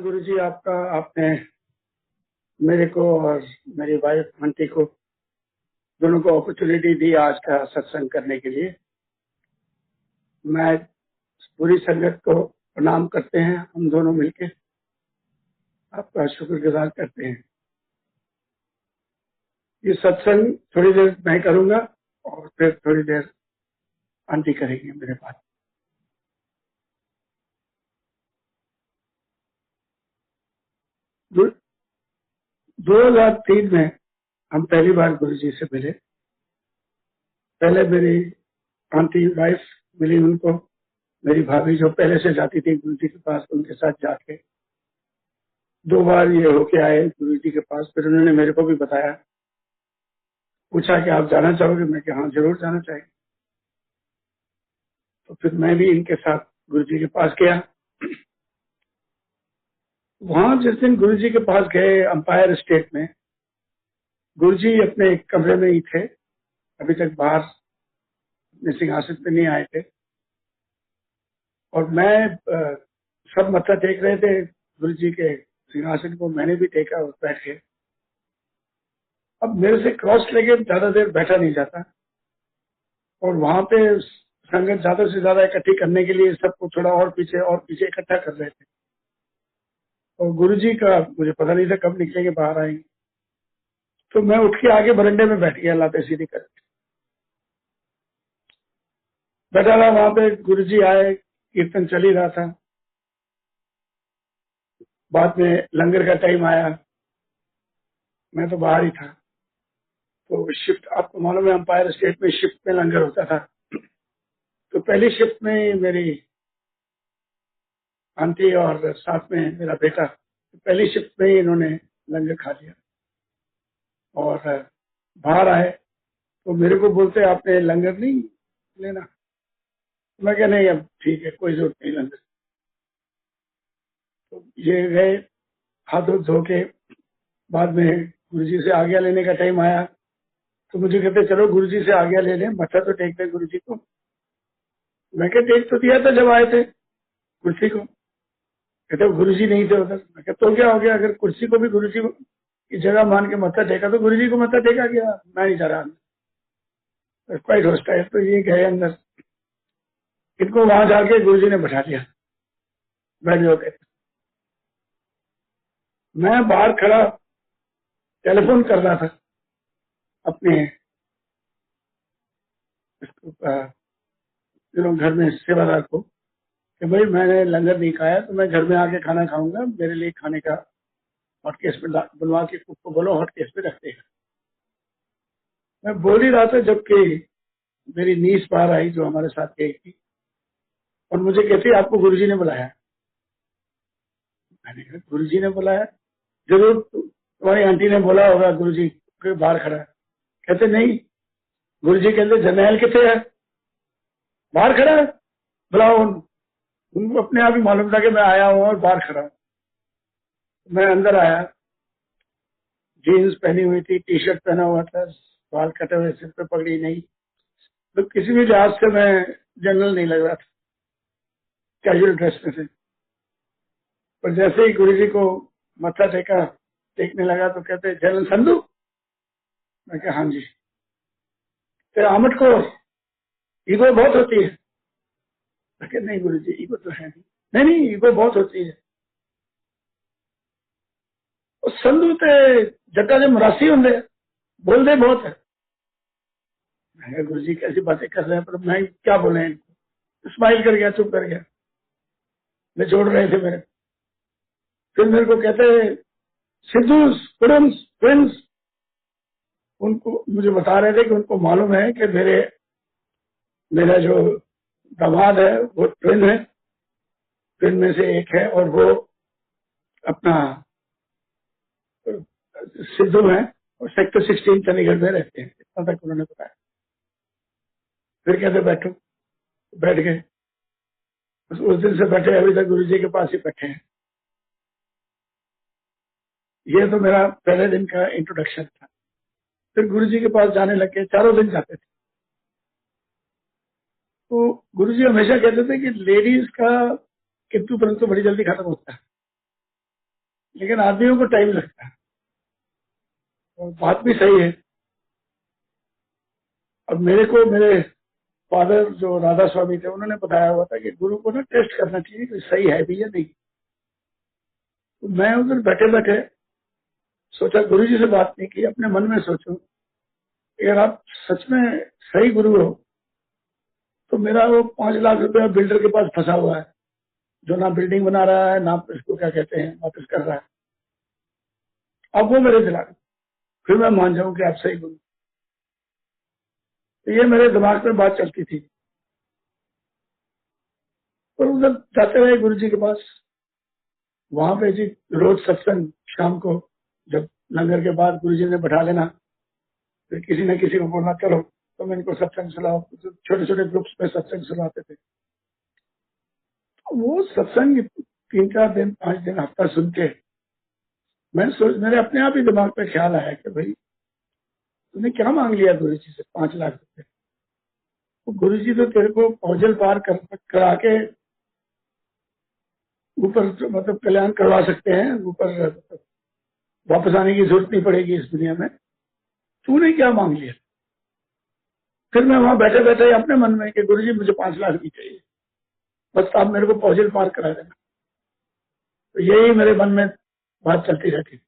गुरुजी आपका आपने मेरे को और मेरी वाइफ आंटी को दोनों को अपॉर्चुनिटी दी आज का सत्संग करने के लिए। मैं पूरी संगत को प्रणाम करते हैं, हम दोनों मिलके आपका शुक्रगुजार करते हैं। ये सत्संग थोड़ी देर मैं करूंगा और फिर थोड़ी देर आंटी करेंगे मेरे पास। दो- 2003 में हम पहली बार गुरुजी से मिले। पहले मेरी आंटी वाइफ मिली, उनको मेरी भाभी जो पहले से जाती थी गुरुजी के पास, उनके साथ जाके 2 बार ये होके आए गुरुजी के पास। फिर उन्होंने मेरे को भी बताया, पूछा कि आप जाना चाहोगे? मैं कि हाँ जरूर जाना चाहिए। तो फिर मैं भी इनके साथ गुरुजी के पास गया। वहां जिस दिन गुरुजी के पास गए अंपायर स्टेट में, गुरुजी अपने कमरे में ही थे, अभी तक बाहर अपने सिंहासन पे नहीं आए थे। और मैं सब मत्था टेक रहे थे गुरुजी के सिंहासन को, मैंने भी टेका और बैठ के। अब मेरे से क्रॉस लेके ज्यादा देर बैठा नहीं जाता, और वहां पे संगत ज्यादा से ज्यादा इकट्ठी करने के लिए सबको थोड़ा और पीछे इकट्ठा कर रहे थे। और गुरुजी का मुझे पता नहीं था कब निकलेंगे, बाहर आएंगे। तो मैं उठ के आगे बरंडे में बैठ गया, लाते सीधी करके बैठा रहा। वहां पे गुरुजी आए, कीर्तन चल ही रहा था। बाद में लंगर का टाइम आया, मैं तो बाहर ही था। तो शिफ्ट, आपको मालूम है अंपायर स्टेट में शिफ्ट में लंगर होता था। तो पहली शिफ्ट में मेरी आंटी और साथ में मेरा बेटा, तो पहली शिफ्ट में ही इन्होंने लंगर खा लिया। और बाहर आए तो मेरे को बोलते आपने लंगर नहीं लेना? मैं क्या, नहीं अब ठीक है, कोई जरूरत नहीं लंगर। तो ये गए हाथ धो धो के। बाद में गुरुजी से आज्ञा लेने का टाइम आया, तो मुझे कहते चलो गुरुजी से आज्ञा ले लें, मत्था तो टेकते गुरुजी को। मैं क्या, टेक तो दिया था जब आए थे कुर्सी को। कहते गुरुजी नहीं थे उधर। मैं क्या, तो क्या हो गया, अगर कुर्सी को भी गुरुजी की जगह मान के मत्था टेका तो गुरुजी को मत्था टेका गया। मैं नहीं जा रहा, क्वाइट होस्टा है। तो ये गए अंदर, इनको वहां जाके गुरुजी ने बैठा दिया, बैठ जाओ कहते। मैं बाहर खड़ा टेलीफोन कर रहा था अपने घर में सेवादार को कि भाई मैंने लंगर नहीं खाया, तो मैं घर में आके खाना खाऊंगा, मेरे लिए खाने का हॉटकेस में बनवा के कुक को बोलो हॉटकेस पे रख देगा। मैं बोल ही रहा था जबकि मेरी नीस बाहर आई जो हमारे साथ गई थी, और मुझे कहती आपको गुरुजी ने बुलाया। मैंने कहा गुरुजी ने बुलाया? जरूर तुम्हारी आंटी ने बोला होगा, गुरुजी के बाहर खड़ा है। कहते नहीं, गुरुजी कहते जर्नैल कितने है, बाहर खड़ा है, बुलाओ उनको। अपने आप ही मालूम था कि मैं आया हूँ और बाहर खड़ा हूँ। मैं अंदर आया, जीन्स पहनी हुई थी, टी शर्ट पहना हुआ था, बाल कटे हुए, सिर पे पगड़ी नहीं। तो किसी भी लिहाज से मैं जनरल नहीं लग रहा था, कैजुअल ड्रेस में थे। पर जैसे ही गुरुजी को मत्था टेका, टेकने लगा तो कहते जनरल संधू? मैं कहा हाँ जी। तेरा आमट को ईगो बहुत होती है? मैं कहा नहीं गुरुजी, ईगो तो है नहीं। नहीं नहीं, ईगो बहुत होती है। और संधू ते जटा जो मरासी होंगे, बोल दे बहुत है। मैं कहा गुरुजी कैसी बातें कर रहे हैं, पर मैं क्या बोले इनको। स्माइल कर गया, चुप कर गया। मैं जोड़ रहे थे मेरे। फिर मेरे को कहते सिद्धू कुडम्स ट्विंस, उनको मुझे बता रहे थे कि उनको मालूम है कि मेरा जो दामाद है वो ट्विन है, ट्विन में से एक है, और वो अपना सिद्धू है, और सेक्टर 16 चंडीगढ़ में रहते हैं। इतना तक उन्होंने बताया। फिर कहते बैठो, बैठ गए। उस दिन से बैठे, अभी तक गुरु जी के पास ही बैठे हैं। ये तो मेरा पहले दिन का इंट्रोडक्शन था। फिर गुरु जी के पास जाने लगे, चारों दिन जाते थे। तो गुरु जी हमेशा कहते थे कि लेडीज का किंतु परंतु बड़ी जल्दी खत्म होता है। लेकिन आदमियों को टाइम लगता है, और बात भी सही है। अब मेरे को मेरे फादर जो राधा स्वामी थे उन्होंने बताया हुआ था कि गुरु को ना टेस्ट करना चाहिए कि सही है भी या नहीं। तो मैं उधर बैठे बैठे सोचा, गुरु जी से बात नहीं की, अपने मन में सोचूं अगर आप सच में सही गुरु हो तो मेरा वो 5 लाख रुपया बिल्डर के पास फंसा हुआ है, जो ना बिल्डिंग बना रहा है ना इसको क्या कहते हैं वापस कर रहा है, अब वो मेरे दिला दो, फिर मैं मान जाऊं कि आप सही गुरु। तो ये मेरे दिमाग में बात चलती थी। और उधर जाते रहे गुरु जी के पास। वहां पे जी रोज सत्संग शाम को, जब लंगर के बाद गुरु जी ने बैठा लेना, फिर किसी न किसी को बोलना चलो तुम इनको सत्संग सुनाओ। छोटे छोटे ग्रुप्स में सत्संग सुनाते थे। तो वो सत्संग 3 4 दिन 5 दिन हफ्ता सुन के मेरे अपने आप ही दिमाग पे ख्याल आया कि भाई तूने क्या मांग लिया गुरु जी से 5 लाख रुपए। तो गुरु जी तो तेरे को पौजल पार करा के ऊपर मतलब कल्याण करवा सकते हैं, ऊपर वापस आने की जरूरत नहीं पड़ेगी इस दुनिया में। तूने क्या मांग लिया? फिर मैं वहां बैठे बैठे अपने मन में कि गुरु जी मुझे 5 लाख नहीं चाहिए, बस आप मेरे को पौजल पार करा देना। तो यही मेरे मन में बात चलती रहती।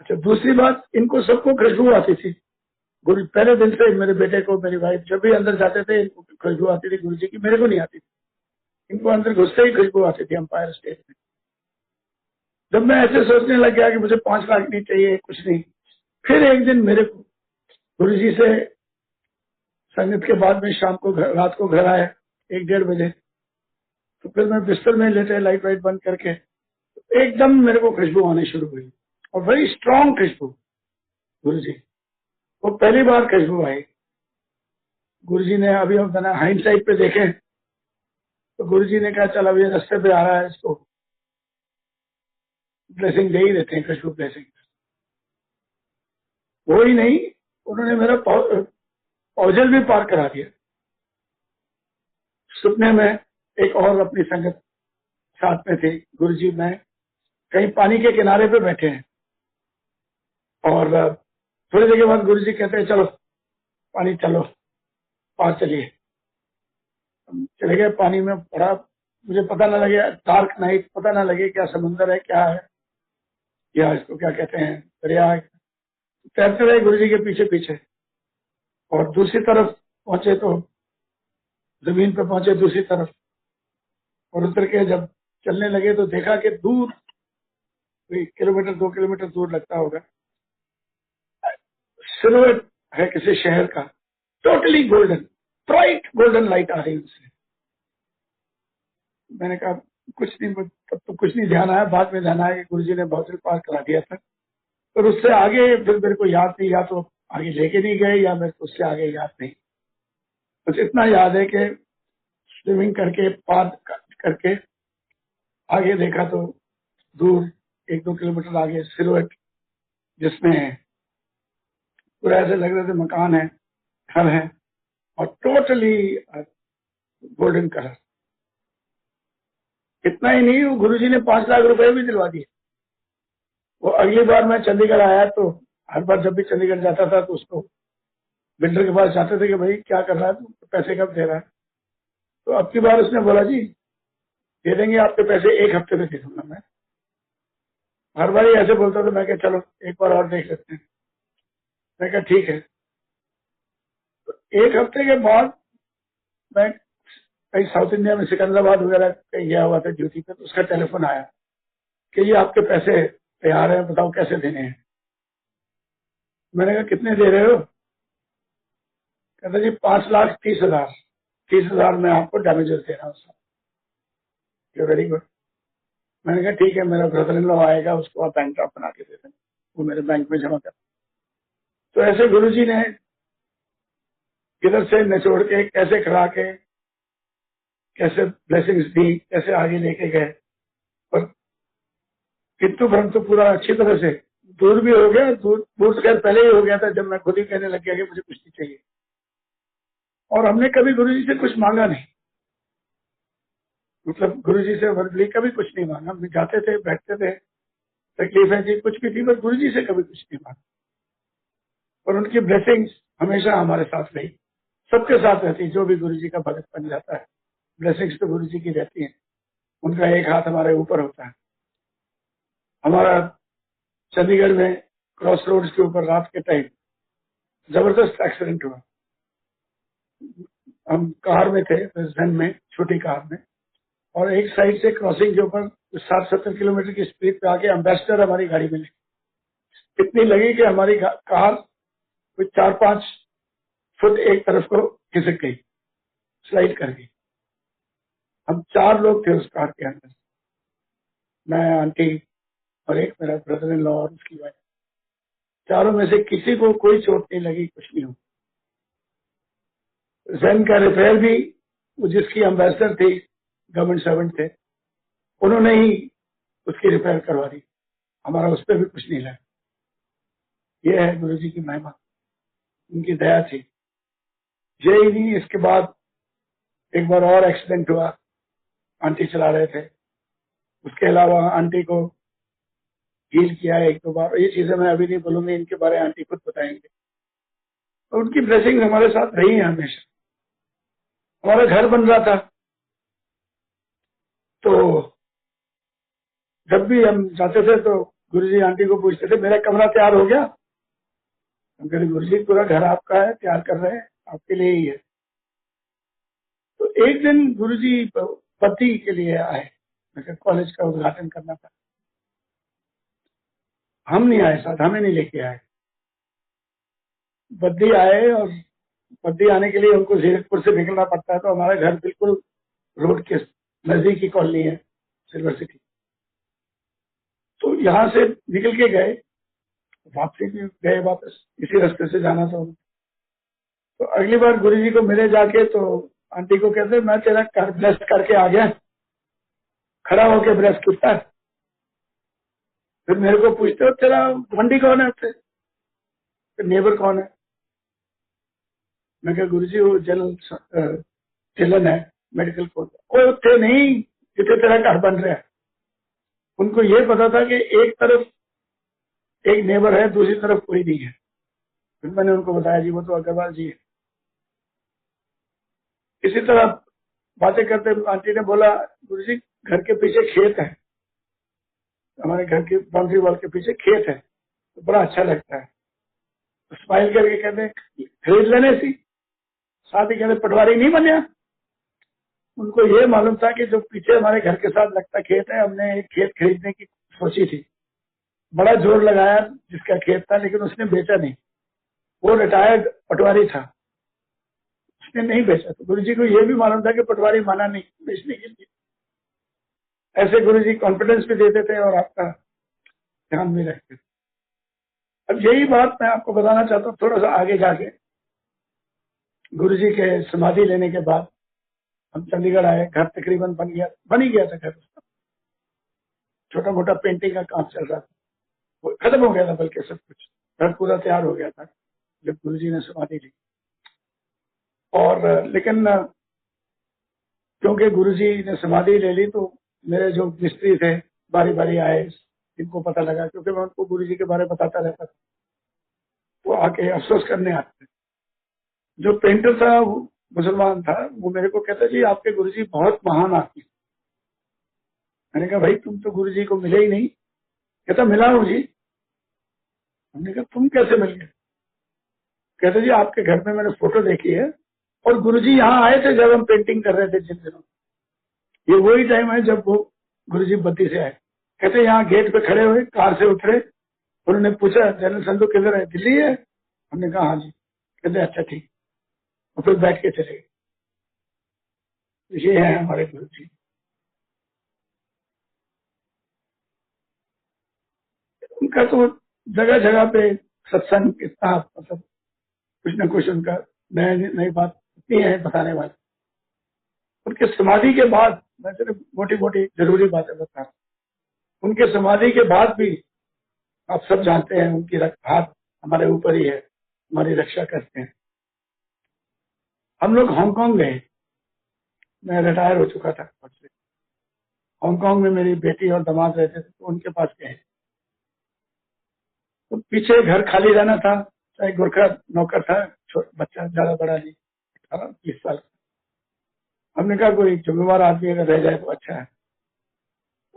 अच्छा, दूसरी बात, इनको सबको खुशबू आती थी। गुरु पहले दिन से मेरे बेटे को, मेरी वाइफ जब भी अंदर जाते थे इनको खुशबू आती थी गुरु जी की, मेरे को नहीं आती थी। इनको अंदर घुसते ही खुशबू आती थी एम्पायर स्टेट में। जब मैं ऐसे सोचने लग गया कि मुझे 5 लाख नहीं चाहिए कुछ नहीं, फिर एक दिन मेरे को गुरु जी से संगत के बाद में शाम को रात को घर आया 1 1:30 बजे। तो फिर मैं बिस्तर में लेटे लाइट वाइट बंद करके एकदम मेरे को खुशबू आनी शुरू हुई, और बड़ी स्ट्रांग खुशबू। गुरु जी वो पहली बार खुशबू आई। गुरु जी ने अभी हम हाइंडसाइट पे देखे तो गुरु जी ने कहा चल अब ये रास्ते पे आ रहा है, इसको ब्लेसिंग दे ही देते हैं, खुशबू ब्लेसिंग। वो ही नहीं, उन्होंने मेरा पौजल भी पार करा दिया। सपने में एक और अपनी संगत साथ में थी, गुरु जी मैं कहीं पानी के किनारे पे बैठे हैं, और थोड़ी देर के बाद गुरु जी कहते हैं चलो पानी चलो पार चलिए। हम चले गए पानी में, पड़ा मुझे पता ना लगे, डार्क नाइट, पता ना लगे क्या समुंदर है क्या है, या इसको क्या कहते हैं दरिया है। तैरते रहे गुरु जी के पीछे पीछे, और दूसरी तरफ पहुंचे तो जमीन पे पहुंचे दूसरी तरफ, और उतर के जब चलने लगे तो देखा कि दूर 1 किलोमीटर 2 किलोमीटर दूर लगता होगा सिल्हूट है किसी शहर का, totally golden, bright golden light आ रही है उससे। मैंने कहा कुछ नहीं, तब तो कुछ नहीं ध्यान आया, बाद में ध्यान आया कि गुरुजी ने बहुत पार करा दिया था। और उससे आगे फिर मेरे को याद नहीं, या तो आगे लेके नहीं गए या मेरे को उससे आगे याद नहीं। बस इतना याद है कि स्विमिंग करके पार करके आगे देखा तो दूर 1 2 किलोमीटर आगे सिलुएट, जिसमें पूरा ऐसे लग रहे थे मकान है, घर है, और टोटली गोल्डन कलर। इतना ही नहीं, वो गुरुजी ने 5 लाख रुपए भी दिलवा दिए। वो अगली बार मैं चंडीगढ़ आया तो हर बार जब भी चंडीगढ़ जाता था तो उसको बिल्डर के पास जाते थे कि भाई क्या कर रहा है तू, पैसे कब दे रहा है। तो अब की बार उसने बोला जी दे देंगे आपके पैसे, 1 हफ्ते में दे दूंगा मैं। हर बार ही ऐसे बोलता था। मैं क्या चलो एक बार और देख लेते हैं। मैं क्या ठीक है। तो 1 हफ्ते के बाद मैं कहीं साउथ इंडिया में सिकंदराबाद वगैरह कहीं गया हुआ था ड्यूटी पे, तो उसका टेलीफोन आया कि ये आपके पैसे तैयार हैं, बताओ कैसे देने हैं। मैंने कहा कितने दे रहे हो? कहता जी 5,30,000, 30,000 में आपको डैमेजेस दे रहा हूँ। Very good. मैंने कहा ठीक है, मेरा ब्रदर इन लॉ आएगा, उसको आप बैंक ड्राफ्ट बना के दे दें, वो मेरे बैंक में जमा कर। तो ऐसे गुरुजी ने किधर से निचोड़ के कैसे खड़ा के कैसे ब्लेसिंग्स दी, कैसे आगे लेके गए। पर किंतु परंतु पूरा अच्छी तरह से दूर भी हो गया। दूर दूर तो खैर पहले ही हो गया था जब मैं खुद ही कहने लग गया कि मुझे कुछ नहीं चाहिए। और हमने कभी गुरुजी से कुछ मांगा नहीं। मतलब गुरुजी से वर्बली कभी कुछ नहीं मांगा। हम जाते थे, बैठते थे, तकलीफ है जी कुछ भी थी, पर गुरुजी से कभी कुछ नहीं मांगा। और उनकी ब्लेसिंग्स हमेशा हमारे साथ रही, सबके साथ रहती है। जो भी गुरुजी का भगत बन जाता है, ब्लेसिंग्स तो गुरुजी की रहती है। उनका एक हाथ हमारे ऊपर होता है। हमारा चंडीगढ़ में क्रॉस रोड्स के ऊपर रात के टाइम जबरदस्त एक्सीडेंट हुआ। हम कार में थे, जन में, छोटी कार में, और एक साइड से क्रॉसिंग के ऊपर 60-70 किलोमीटर की स्पीड पे आके एम्बेसडर हमारी गाड़ी में लगी। इतनी लगी कि हमारी कार कोई 4-5 फुट एक तरफ को खिसक गई, स्लाइड कर गई। हम 4 लोग थे उस कार के अंदर, मैं, आंटी और एक मेरा ब्रदर इन लॉ और उसकी वाइफ। चारों में से किसी को कोई चोट नहीं लगी, कुछ नहीं हुआ। जैन का रिपेयर भी, वो जिसकी एम्बेसडर थी, गवर्नमेंट सर्वेंट थे, उन्होंने ही उसकी रिपेयर करवा दी। हमारा उस पर भी कुछ नहीं लगा। ये है गुरु जी की महिमा, उनकी दया थी। यही नहीं, इसके बाद एक बार और एक्सीडेंट हुआ, आंटी चला रहे थे। उसके अलावा आंटी को हील किया है 1-2 बार। ये चीजें मैं अभी नहीं बोलूंगी, इनके बारे में आंटी खुद बताएंगे। और उनकी ब्लेसिंग हमारे साथ रही है हमेशा। हमारा घर बन रहा था, तो जब भी हम जाते थे तो गुरुजी आंटी को पूछते थे, मेरा कमरा तैयार हो गया? हम कहते, गुरुजी पूरा घर आपका है, तैयार कर रहे हैं, आपके लिए ही है। तो एक दिन गुरुजी पति के लिए आए, कॉलेज का उद्घाटन करना था। हम नहीं आए साथ, हमें नहीं लेके आए। बद्दी आए, और बद्दी आने के लिए उनको जीरकपुर से निकलना पड़ता है, तो हमारा घर बिल्कुल रोड के नजदीक की कॉलोनी है, सिल्वर सिटी। तो यहाँ से निकल के गए, वापसी भी गए, वापस इसी रास्ते से जाना था। तो अगली बार गुरुजी को मिले जाके, तो आंटी को कहते, मैं तेरा घर ब्लेस करके आ गया, खड़ा होके ब्लेस करता है। फिर मेरे को पूछते हो तेरा मंडी कौन है, फिर नेबर कौन है? मैं कहा गुरुजी वो जनरल चिल्लन है, मेडिकल कोर्ट। वो थे नहीं जितने तेरा घर बन रहा है। उनको ये पता था कि एक तरफ एक नेबर है, दूसरी तरफ कोई नहीं है। फिर मैंने उनको बताया, जी वो तो अग्रवाल जी है। इसी तरह बातें करते आंटी ने बोला, गुरुजी घर के पीछे खेत है, हमारे घर की बाउंड्री वॉल के पीछे खेत है, तो बड़ा अच्छा लगता है। तो स्माइल करके कहते हैं, खरीद लेने सी। साथ ही कहते, पटवारी नहीं बने। उनको ये मालूम था कि जो पीछे हमारे घर के साथ लगता खेत है, हमने एक खेत खरीदने की सोची थी, बड़ा जोर लगाया जिसका खेत था, लेकिन उसने बेचा नहीं। वो रिटायर्ड पटवारी था, उसने नहीं बेचा। तो गुरुजी को ये भी मालूम था कि पटवारी माना नहीं बेचने के लिए। ऐसे गुरुजी कॉन्फिडेंस भी देते थे और आपका ध्यान भी रखते थे। अब यही बात मैं आपको बताना चाहता हूँ, थोड़ा सा आगे जाके। गुरुजी के समाधि लेने के बाद हम चंडीगढ़ आए, घर तकरीबन बन ही गया था घर। छोटा मोटा पेंटिंग का काम चल रहा था, वो खत्म हो गया था, बल्कि सब कुछ घर पूरा तैयार हो गया था जब गुरुजी ने समाधि ली। और लेकिन क्योंकि गुरुजी ने समाधि ले ली, तो मेरे जो मिस्त्री थे बारी बारी आए, इनको पता लगा, क्योंकि मैं उनको गुरुजी के बारे में बताता रहता था। वो आके अफसोस करने आते थे। जो पेंटर था वो मुसलमान था, वो मेरे को कहता, जी आपके गुरुजी बहुत महान आदमी। मैंने कहा, भाई तुम तो गुरुजी को मिले ही नहीं। कहता, मिला हूँ जी। हमने कहा, तुम कैसे मिल गए? कहते, जी आपके घर में मैंने फोटो देखी है, और गुरुजी यहाँ आए थे जब हम पेंटिंग कर रहे थे जिन दिनों। ये वही टाइम है जब वो गुरुजी बद्दी से आए। कहते, यहाँ गेट पे खड़े हुए, कार से उतरे, उन्होंने पूछा, जनरल संधू किधर है? दिल्ली है। हमने कहा, हाँ जी। कहते, अच्छा ठीक। और फिर बैठ के चले गए। ये है हमारे गुरुजी। उनका तो जगह जगह पे सत्संग इतना, मतलब कुछ न कुछ उनका नई नई बात इतनी है बताने वाली। उनके समाधि के बाद, मैं सिर्फ मोटी मोटी जरूरी बातें बता रहा हूं। उनके समाधि के बाद भी आप सब जानते हैं, उनकी हाथ हमारे ऊपर ही है, हमारी रक्षा करते हैं। हम लोग हांगकांग गए, मैं रिटायर हो चुका था से। हांगकांग में मेरी बेटी और दामाद रहते थे, तो उनके पास गए। तो पीछे घर खाली रहना था, एक गोरखा नौकर था, बच्चा ज्यादा बड़ा नहीं, 18-20 साल का। हमने कहा कोई जिम्मेवार आदमी अगर रह जाए तो अच्छा है।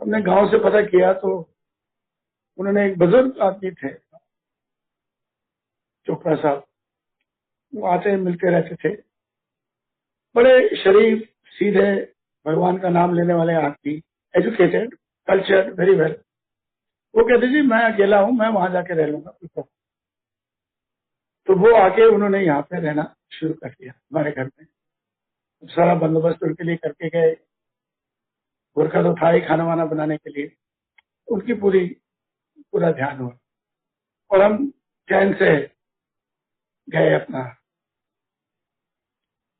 हमने गांव से पता किया तो उन्होंने, एक बुजुर्ग आदमी थे, चोपड़ा साहब, वो आते मिलते रहते थे, बड़े शरीफ सीधे, भगवान का नाम लेने वाले आदमी, एजुकेटेड, कल्चर्ड, वेरी वेल। वो कहते जी मैं अकेला हूं, मैं वहां जाके रह लूंगा। तो वो आके उन्होंने यहाँ पे रहना शुरू कर दिया हमारे घर में। सारा बंदोबस्त उनके लिए करके गए। गोरखा तो था ही खाना वाना बनाने के लिए, उनकी पूरा ध्यान हुआ। और हम चैन से गए अपना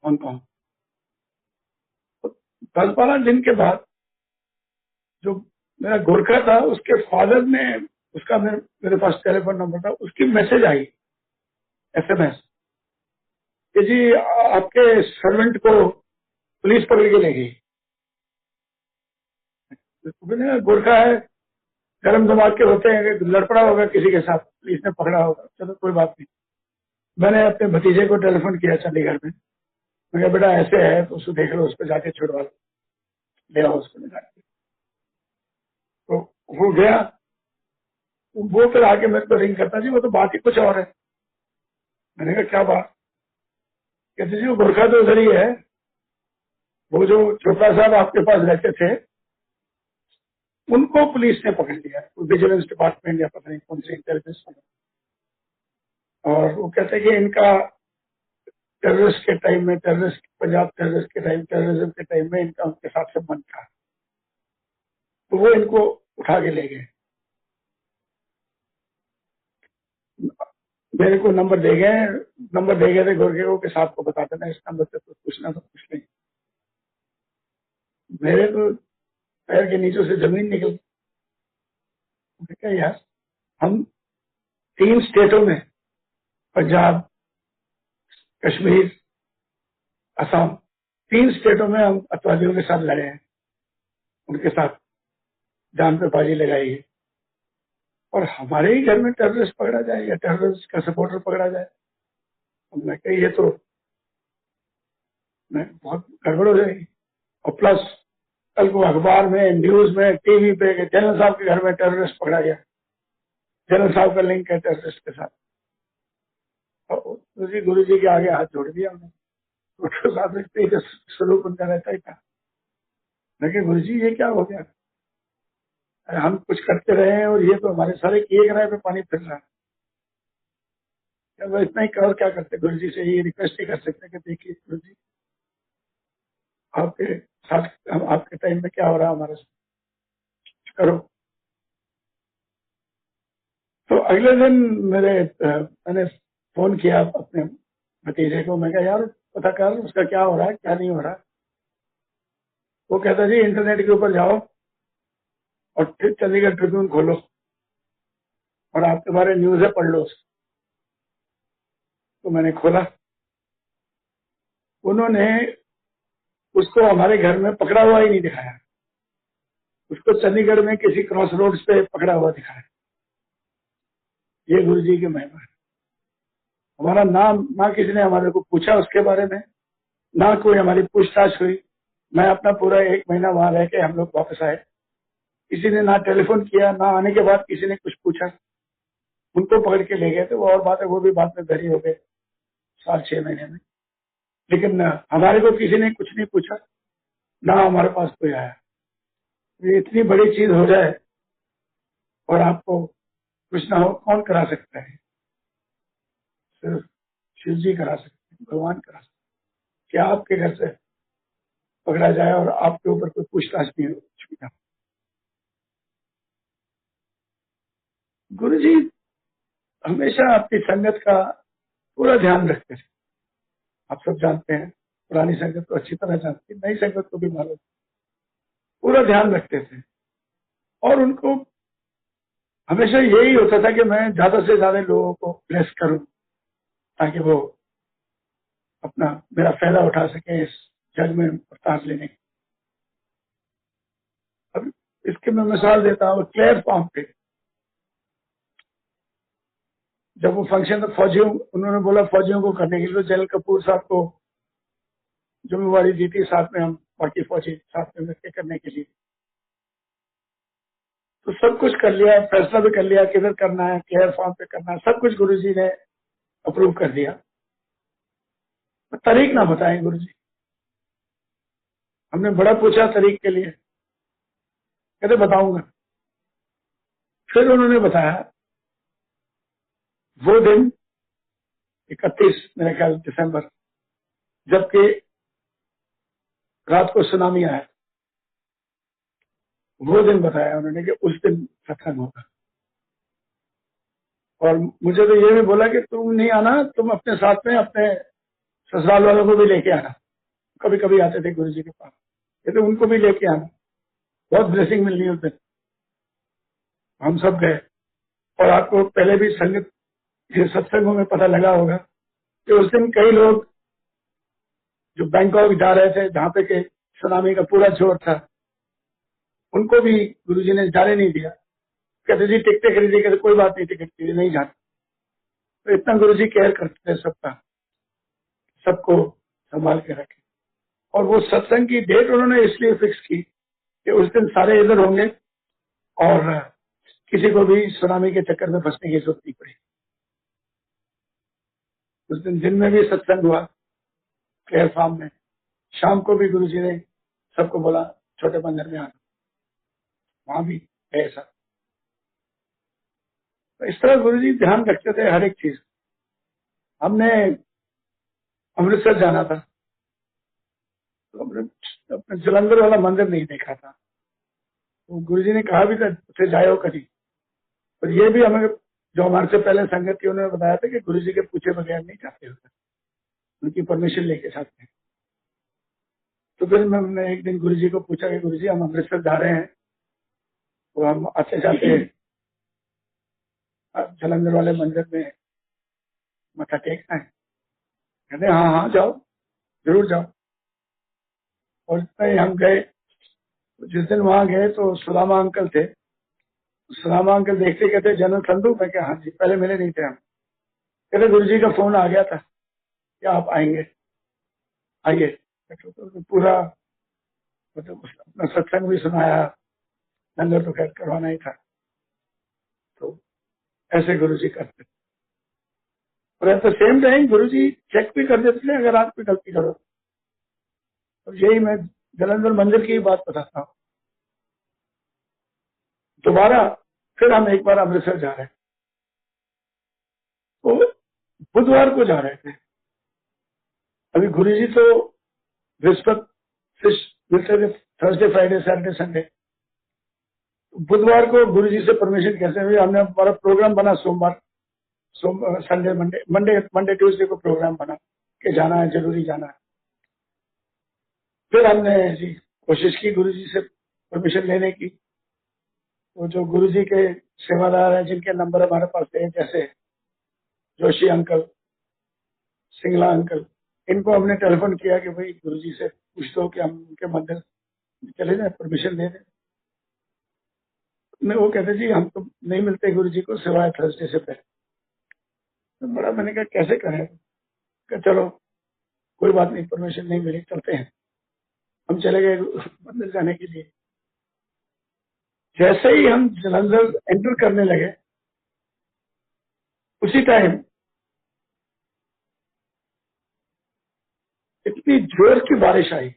हांगकांग। तो 10-12 दिन के बाद जो मेरा गोरखा था, उसके फादर ने, उसका मेरे पास टेलीफोन नंबर था, उसकी मैसेज आई, SMS, कि जी आपके सर्वेंट को पुलिस पकड़ के ले गई। तो मैंने कहा, गोरखा है, गर्म दिमाग के होते हैं, कि लड़ पड़ा होगा किसी के साथ, पुलिस ने पकड़ा होगा, चलो कोई बात नहीं। मैंने अपने भतीजे को टेलीफोन किया चंडीगढ़ में, मैं कहा बेटा ऐसे है तो उसको देख लो, उस पर जाके छुड़वा लो, ले आओ उसको निकाल के। तो वो गया, वो फिर आके मेरे को रिंग करता, जी वो तो बात ही कुछ और है। मैंने कहा क्या बात? कहते जी वो गोरखा तो उधर ही है, वो जो चोपड़ा साहब आपके पास रहते थे, उनको पुलिस ने पकड़ लिया, विजिलेंस डिपार्टमेंट या पता नहीं कौन से इंटेलिजेंस। और वो कहते हैं कि इनका टेररिस्ट के टाइम में, टेररिस्ट, पंजाब टेररिस्ट के टाइम, टेररिज्म के टाइम में इनका उनके साथ संबंध था, तो वो इनको उठा के ले गए। मेरे को नंबर दे गए थे गोरखे को, कि साहब को बता देना, इस नंबर से कुछ पूछना तो पूछ लेंगे। मेरे तो पैर के नीचे से जमीन निकल गई। मैंने कहा यार, हम 3 स्टेटों में, पंजाब, कश्मीर, असम, 3 स्टेटों में हम अतवादियों के साथ लड़े हैं, उनके साथ जान पे बाजी लगाई है, और हमारे ही घर में टेररिस्ट पकड़ा जाए या टेररिस्ट का सपोर्टर पकड़ा जाए। मैं कही ये तो बहुत गड़बड़ हो जाएगी। और प्लस कल को अखबार में, न्यूज में, टीवी पे कि जनरल साहब के घर में टेररिस्ट पकड़ा गया, जनरल साहब का लिंक है टेररिस्ट के साथ। और गुरु जी के आगे हाथ जोड़ दिया हमने। तो साहब देखते ही स्वरूप उनका रहता ही था। लेकिन गुरु जी ये क्या हो गया? अरे हम कुछ करते रहे हैं और ये तो हमारे सारे किए कराए पे पानी फिर रहा है। क्या वो इतना ही और क्या करते? गुरु जी से ये रिक्वेस्ट ही कर सकते कि देखिए गुरु जी, आपके साथ हम, आपके टाइम में क्या हो रहा है हमारे साथ, करो। तो अगले दिन मैंने फोन किया अपने भतीजे को, मैं कहा यार पता कर उसका क्या हो रहा है, क्या नहीं हो रहा। वो कहता जी इंटरनेट के ऊपर जाओ और फिर चंडीगढ़ ट्रिब्यून खोलो और आपके बारे में न्यूज है, पढ़ लो उसको। तो मैंने खोला, उन्होंने उसको हमारे घर में पकड़ा हुआ ही नहीं दिखाया, उसको चंडीगढ़ में किसी क्रॉस रोड्स पे पकड़ा हुआ दिखाया। ये गुरु जी की महिमा है। हमारा नाम ना किसी ने हमारे को पूछा उसके बारे में, ना कोई हमारी पूछताछ हुई। मैं अपना पूरा 1 महीना वहां रह के हम लोग वापस आए, किसी ने ना टेलीफोन किया, ना आने के बाद किसी ने कुछ पूछा। उनको पकड़ के ले गए थे, वो और बात है, वो भी बाद में बरी हो गए 4-6 महीने में। लेकिन हमारे को किसी ने कुछ नहीं पूछा, ना हमारे पास कोई आया। ये इतनी बड़ी चीज हो जाए और आपको कुछ ना हो, कौन करा सकता है? सिर्फ शिव जी करा सकते हैं, भगवान करा सकते हैं। क्या आपके घर से पकड़ा जाए और आपके ऊपर कोई पूछताछ नहीं हो, कुछ भी ना। गुरु जी हमेशा अपनी संगत का पूरा ध्यान रखते थे। आप सब जानते हैं, पुरानी संगत को अच्छी तरह जानते हैं, नई संगत को भी मालूम, पूरा ध्यान रखते थे। और उनको हमेशा यही होता था कि मैं ज्यादा से ज्यादा लोगों को ब्लेस करूं, ताकि वो अपना मेरा फायदा उठा सके इस जग में अवतार लेने की। इसकी मैं मिसाल देता हूँ, क्लेयर फार्म पे जब वो फंक्शन फौजियों, उन्होंने बोला फौजियों को करने के लिए, तो जनरल कपूर साहब को जिम्मेवारी दी थी, साथ में हम बाकी फौजी साथ में मिलकर करने के लिए। तो सब कुछ कर लिया, फैसला भी कर लिया किधर करना है, केयर फार्म पे करना है, सब कुछ गुरुजी ने अप्रूव कर दिया। तारीख ना बताएं गुरुजी, हमने बड़ा पूछा तारीख के लिए, कहते बताऊंगा। फिर उन्होंने बताया वो दिन 31 मेरे ख्याल दिसंबर, जबकि रात को सुनामी आया, वो दिन बताया उन्होंने कि उस दिन सत्संग होगा। और मुझे तो ये भी बोला कि तुम नहीं आना, तुम अपने साथ में अपने ससुराल वालों को भी लेके आना। कभी कभी आते थे गुरुजी के पास, कहते उनको भी लेके आना, बहुत ब्लेसिंग मिलनी उस दिन। हम सब गए। और आपको पहले भी संगत के सत्संगों में पता लगा होगा कि उस दिन कई लोग जो बैंकॉक जा रहे थे, जहाँ पे के सुनामी का पूरा जोर था, उनको भी गुरुजी ने जाने नहीं दिया। कहते जी टिकटें खरीदी, कहते कोई बात नहीं, टिकट खरीदी नहीं जाना। तो इतना गुरुजी केयर करते थे सबका, सबको संभाल के रखे। और वो सत्संग की डेट उन्होंने इसलिए फिक्स की कि उस दिन सारे इधर होंगे और किसी को भी सुनामी के चक्कर में फंसने की जरूरत नहीं पड़ी। उस दिन में भी सत्संग हुआ केयर फार्म में, शाम को भी गुरुजी ने सबको बोला छोटे मंदिर में आना, वहां भी ऐसा। तो इस तरह गुरुजी ध्यान रखते थे हर एक चीज। हमने अमृतसर जाना था, तो हमने अपने जलंधर वाला मंदिर नहीं देखा था। तो गुरुजी ने कहा भी था उसे जाओ कभी। और ये भी हमें, जो हमारे से पहले संगत थी, उन्होंने बताया था कि गुरुजी के पूछे बगैर नहीं जाते होते, उनकी परमिशन लेके जाते हैं। तो फिर मैंने एक दिन गुरुजी को पूछा कि गुरुजी हम अमृतसर जा रहे हैं, तो हम आते जाते जलंधर वाले मंदिर में मत्था टेकना है। कहते हाँ हाँ जाओ, जरूर जाओ। और इतना ही हम गए। जिस दिन वहां गए तो सुदामा अंकल थे। सुदामा अंकल देखते कहते जनरल संधू, मैं क्या हाँ जी, पहले मिले नहीं थे हम। कहते गुरुजी का फोन आ गया था कि आप आएंगे, आइए। तो पूरा मतलब अपना सत्संग भी सुनाया, लंगर तो खैर करवाना ही था। तो ऐसे गुरुजी करते। और at the same time Guruji check भी कर देते थे अगर आप कोई गलती करो। तो यही मैं जलंधर मंदिर की बात बताता हूँ। दोबारा फिर हम एक बार अमृतसर जा रहे हैं, तो बुधवार को जा रहे थे। अभी गुरुजी तो बृहस्पति से मिलते थे, थर्सडे फ्राइडे सैटरडे संडे। बुधवार को गुरुजी से परमिशन कैसे हुई, हमने हमारा प्रोग्राम बना सोमवार, Sunday Monday Monday Monday Tuesday को प्रोग्राम बना कि जाना है, जरूरी जाना है। फिर हमने जी कोशिश की गुरुजी से परमिशन लेने की। तो जो गुरुजी के सेवादार हैं, जिनके नंबर हमारे पास थे, जैसे जोशी अंकल, सिंगला अंकल, इनको हमने टेलीफोन किया कि भाई गुरुजी से पूछ दो कि हम उनके मंदिर चले जाए, परमिशन दे दें। मैं वो कहते जी हम तो नहीं मिलते गुरुजी को सिवाय थर्सडे से पहले। तो बड़ा मैंने कहा कैसे करें, कहा चलो कोई बात नहीं, परमिशन नहीं मिली, चलते हैं। हम चले गए मंदिर जाने के लिए। जैसे ही हम जलंधर एंटर करने लगे, उसी टाइम इतनी जोर की बारिश आई,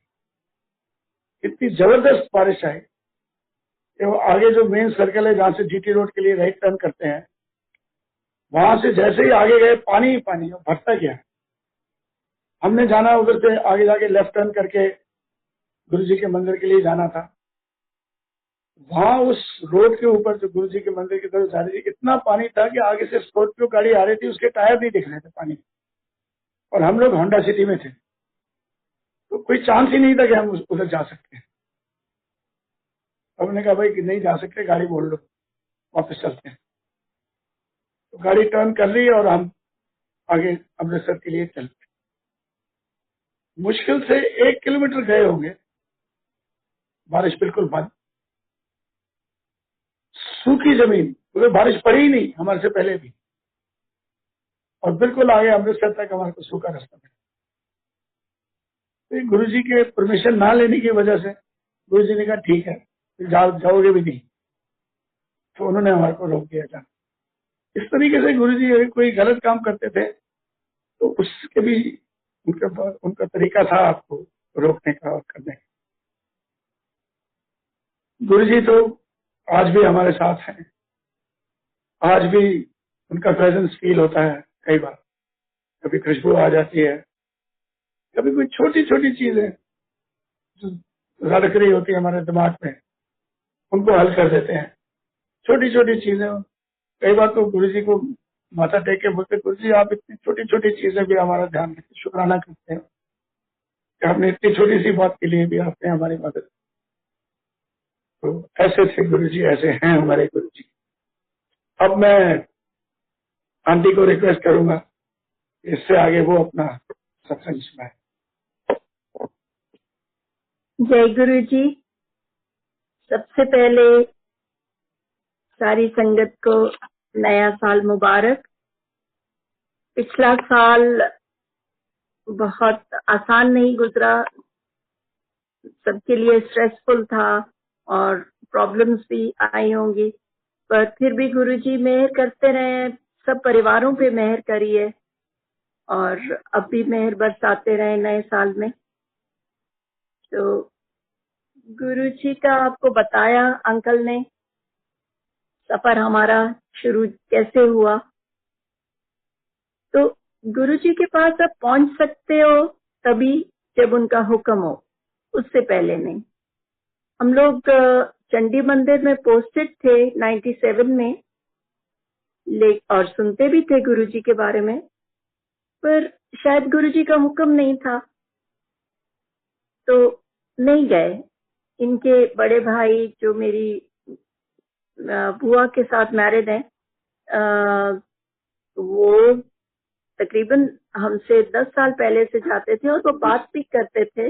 इतनी जबरदस्त बारिश आई कि वो आगे जो मेन सर्कल है जहां से जीटी रोड के लिए राइट टर्न करते हैं, वहां से जैसे ही आगे गए पानी ही पानी भरता गया। हमने जाना उधर से आगे जाके लेफ्ट टर्न करके गुरुजी के मंदिर के लिए जाना था। वहां उस रोड के ऊपर जो गुरुजी के मंदिर की तरफ जा रही थी, इतना पानी था कि आगे से स्कॉर्पियो गाड़ी आ रही थी, उसके टायर नहीं दिख रहे थे पानी। और हम लोग होंडा सिटी में थे, तो कोई चांस ही नहीं था कि हम उधर जा सकते हैं। हमने कहा भाई कि नहीं जा सकते, गाड़ी मोड़ लो, वापस चलते हैं। तो गाड़ी टर्न कर ली और हम आगे अमृतसर के लिए चल पड़े। मुश्किल से 1 किलोमीटर गए होंगे, बारिश बिल्कुल बंद। सूखी जमीन, क्योंकि बारिश पड़ी ही नहीं हमारे से पहले भी, और बिल्कुल आगे अमृतसर तक हमारे को सूखा रास्ता मिला। तो गुरु जी के परमिशन ना लेने की वजह से गुरु जी ने कहा ठीक है, जाओगे भी नहीं, तो उन्होंने हमारे को रोक दिया था। इस तरीके से गुरु जी अगर कोई गलत काम करते थे तो उसके भी उनका तरीका था आपको रोकने का और करने का। गुरु जी तो आज भी हमारे साथ हैं, आज भी उनका प्रेजेंस फील होता है। कई बार कभी खुशबू आ जाती है, कभी कोई छोटी छोटी चीजें जो रड़क रही होती है हमारे दिमाग में, उनको हल कर देते हैं। छोटी छोटी चीजें, कई बार तो गुरु जी को माथा टेक के बोलते, गुरु जी आप इतनी छोटी छोटी चीजें भी हमारा ध्यान रखते, शुक्राना करते हैं कि आपने इतनी छोटी सी बात के लिए भी आपने हमारी मदद। तो ऐसे थे गुरु जी, ऐसे हैं हमारे गुरु जी। अब मैं आंटी को रिक्वेस्ट करूंगा, इससे आगे वो अपना सत्संग सुनाए। जय गुरु जी। सबसे पहले सारी संगत को नया साल मुबारक। पिछला साल बहुत आसान नहीं गुजरा, सबके लिए स्ट्रेसफुल था और प्रॉब्लम्स भी आई होंगी, पर फिर भी गुरु जी मेहर करते रहे, सब परिवारों पे मेहर करिए और अब भी मेहर बरसाते रहे नए साल में। तो गुरु जी का आपको बताया अंकल ने, सफर हमारा शुरू कैसे हुआ। तो गुरु जी के पास आप पहुंच सकते हो तभी जब उनका हुक्म हो, उससे पहले नहीं। हम लोग चंडी मंदिर में पोस्टेड थे 97 में, और सुनते भी थे गुरु जी के बारे में, पर शायद गुरु जी का हुक्म नहीं था तो नहीं गए। इनके बड़े भाई जो मेरी बुआ के साथ मैरिड है, वो तकरीबन हमसे 10 साल पहले से जाते थे और वो बात भी करते थे,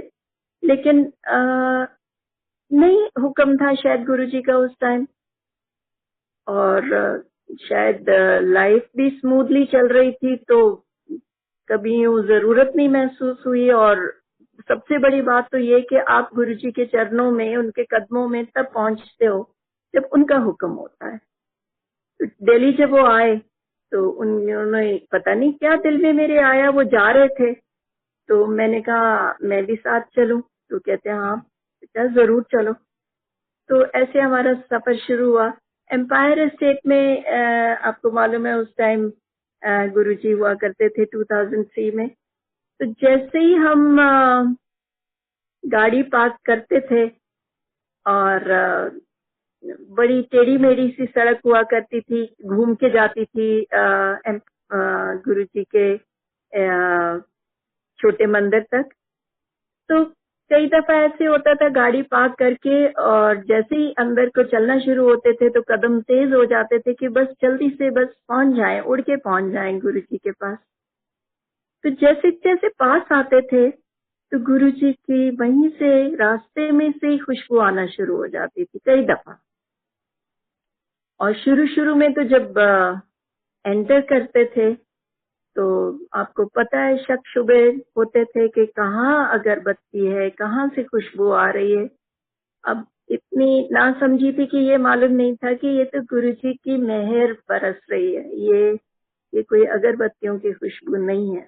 लेकिन नहीं हुक्म था शायद गुरु जी का उस टाइम, और शायद लाइफ भी स्मूथली चल रही थी तो कभी यूं जरूरत नहीं महसूस हुई। और सबसे बड़ी बात तो ये कि आप गुरु जी के चरणों में, उनके कदमों में तब पहुंचते हो जब उनका हुक्म होता है। तो दिल्ली जब वो आए तो उन्होंने पता नहीं क्या दिल में मेरे आया, वो जा रहे थे तो मैंने कहा मैं भी साथ चलूं, तो कहते हैं हाँ बेटा जरूर चलो। तो ऐसे हमारा सफर शुरू हुआ। एम्पायर स्टेट में आपको मालूम है उस टाइम गुरुजी हुआ करते थे 2003 में। तो जैसे ही हम गाड़ी पार्क करते थे और बड़ी टेढ़ी मेढ़ी सी सड़क हुआ करती थी, घूम के जाती थी गुरुजी के छोटे मंदिर तक। तो कई दफा ऐसे होता था गाड़ी पार्क करके और जैसे ही अंदर को चलना शुरू होते थे तो कदम तेज हो जाते थे कि बस जल्दी से बस पहुंच जाएं, उड़ के पहुंच जाएं गुरु जी के पास। तो जैसे जैसे पास आते थे तो गुरु जी की वहीं से रास्ते में से ही खुशबू आना शुरू हो जाती थी कई दफा। और शुरू शुरू में तो जब एंटर करते थे तो आपको पता है शक शुबे होते थे कि कहाँ अगरबत्ती है, कहाँ से खुशबू आ रही है। अब इतनी नासमझी थी कि ये मालूम नहीं था कि ये तो गुरुजी की मेहर बरस रही है, ये कोई अगरबत्तियों की खुशबू नहीं है।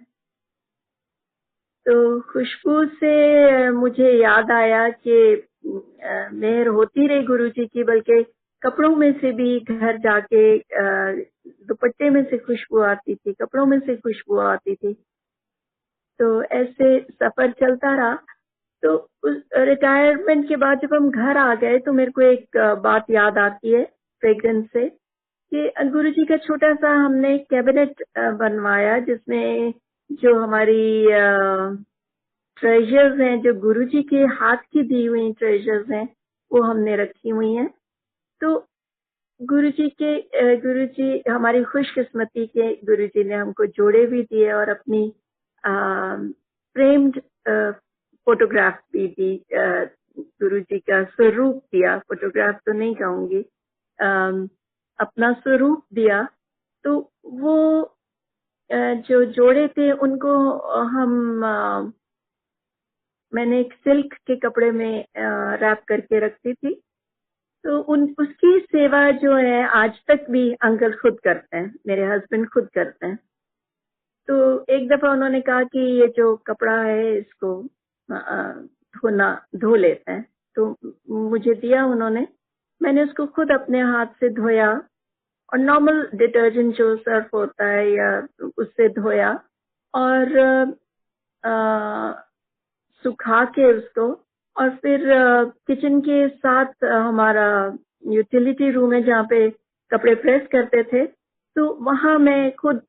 तो खुशबू से मुझे याद आया कि मेहर होती रही गुरुजी की, बल्कि कपड़ों में से भी घर जाके दुपट्टे में से खुशबू आती थी, कपड़ों में से खुशबू आती थी। तो ऐसे सफर चलता रहा। तो उस रिटायरमेंट के बाद जब हम घर आ गए तो मेरे को एक बात याद आती है फ्रेग्रेंस से कि गुरुजी का छोटा सा हमने कैबिनेट बनवाया जिसमें जो हमारी ट्रेजर्स हैं, जो गुरुजी के हाथ की दी हुई ट्रेजर्स हैं, वो हमने रखी हुई हैं। तो गुरुजी हमारी खुशकिस्मती के गुरुजी ने हमको जोड़े भी दिए और अपनी फ्रेम्ड फोटोग्राफ भी दी, गुरुजी का स्वरूप दिया, फोटोग्राफ तो नहीं कहूंगी, अपना स्वरूप दिया, तो वो जो जोड़े थे उनको हम मैंने एक सिल्क के कपड़े में रैप करके रखती थी। तो उसकी सेवा जो है आज तक भी अंकल खुद करते हैं, मेरे हस्बैंड खुद करते हैं। तो एक दफा उन्होंने कहा कि ये जो कपड़ा है इसको धो लेते हैं, तो मुझे दिया उन्होंने। मैंने उसको खुद अपने हाथ से धोया और नॉर्मल डिटर्जेंट जो सर्फ होता है या उससे धोया और सुखा के उसको, और फिर किचन के साथ हमारा यूटिलिटी रूम है जहाँ पे कपड़े प्रेस करते थे, तो वहां मैं खुद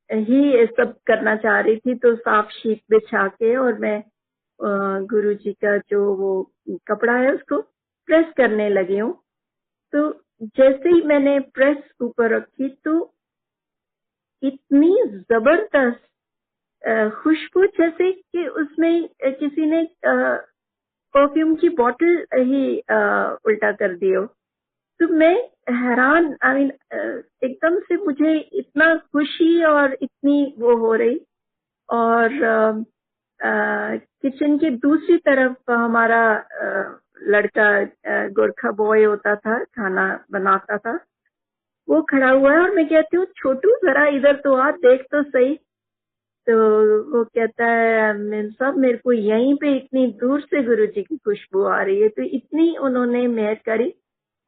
ही ये सब करना चाह रही थी। तो साफ शीट बिछा के और मैं गुरुजी का जो वो कपड़ा है उसको प्रेस करने लगी हूँ। तो जैसे ही मैंने प्रेस ऊपर रखी तो इतनी जबरदस्त खुशबू, जैसे कि उसमें किसी ने परफ्यूम की बोतल ही उल्टा कर दी हो। तो मैं हैरान, आई मीन एकदम से मुझे इतना खुशी और इतनी वो हो रही। और किचन के दूसरी तरफ हमारा लड़का गोरखा बॉय होता था, खाना बनाता था, वो खड़ा हुआ है और मैं कहती हूँ छोटू जरा इधर तो आ, देख तो सही। तो वो कहता है मेम साहब मेरे को यहीं पे इतनी दूर से गुरुजी की खुशबू आ रही है। तो इतनी उन्होंने मेहर करी।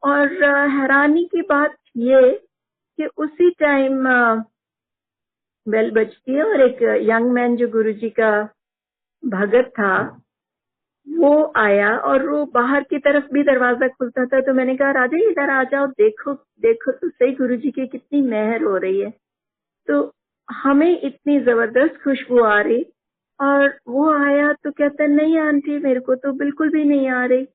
और हैरानी की बात ये कि उसी टाइम बेल बजती है और एक यंग मैन जो गुरुजी का भगत था वो आया, और वो बाहर की तरफ भी दरवाजा खुलता था। तो मैंने कहा राजा इधर आ जाओ, देखो देखो तो सही गुरुजी की कितनी मेहर हो रही है। तो हमें इतनी जबरदस्त खुशबू आ रही, और वो आया तो कहता नहीं आंटी मेरे को तो बिल्कुल भी नहीं आ रही।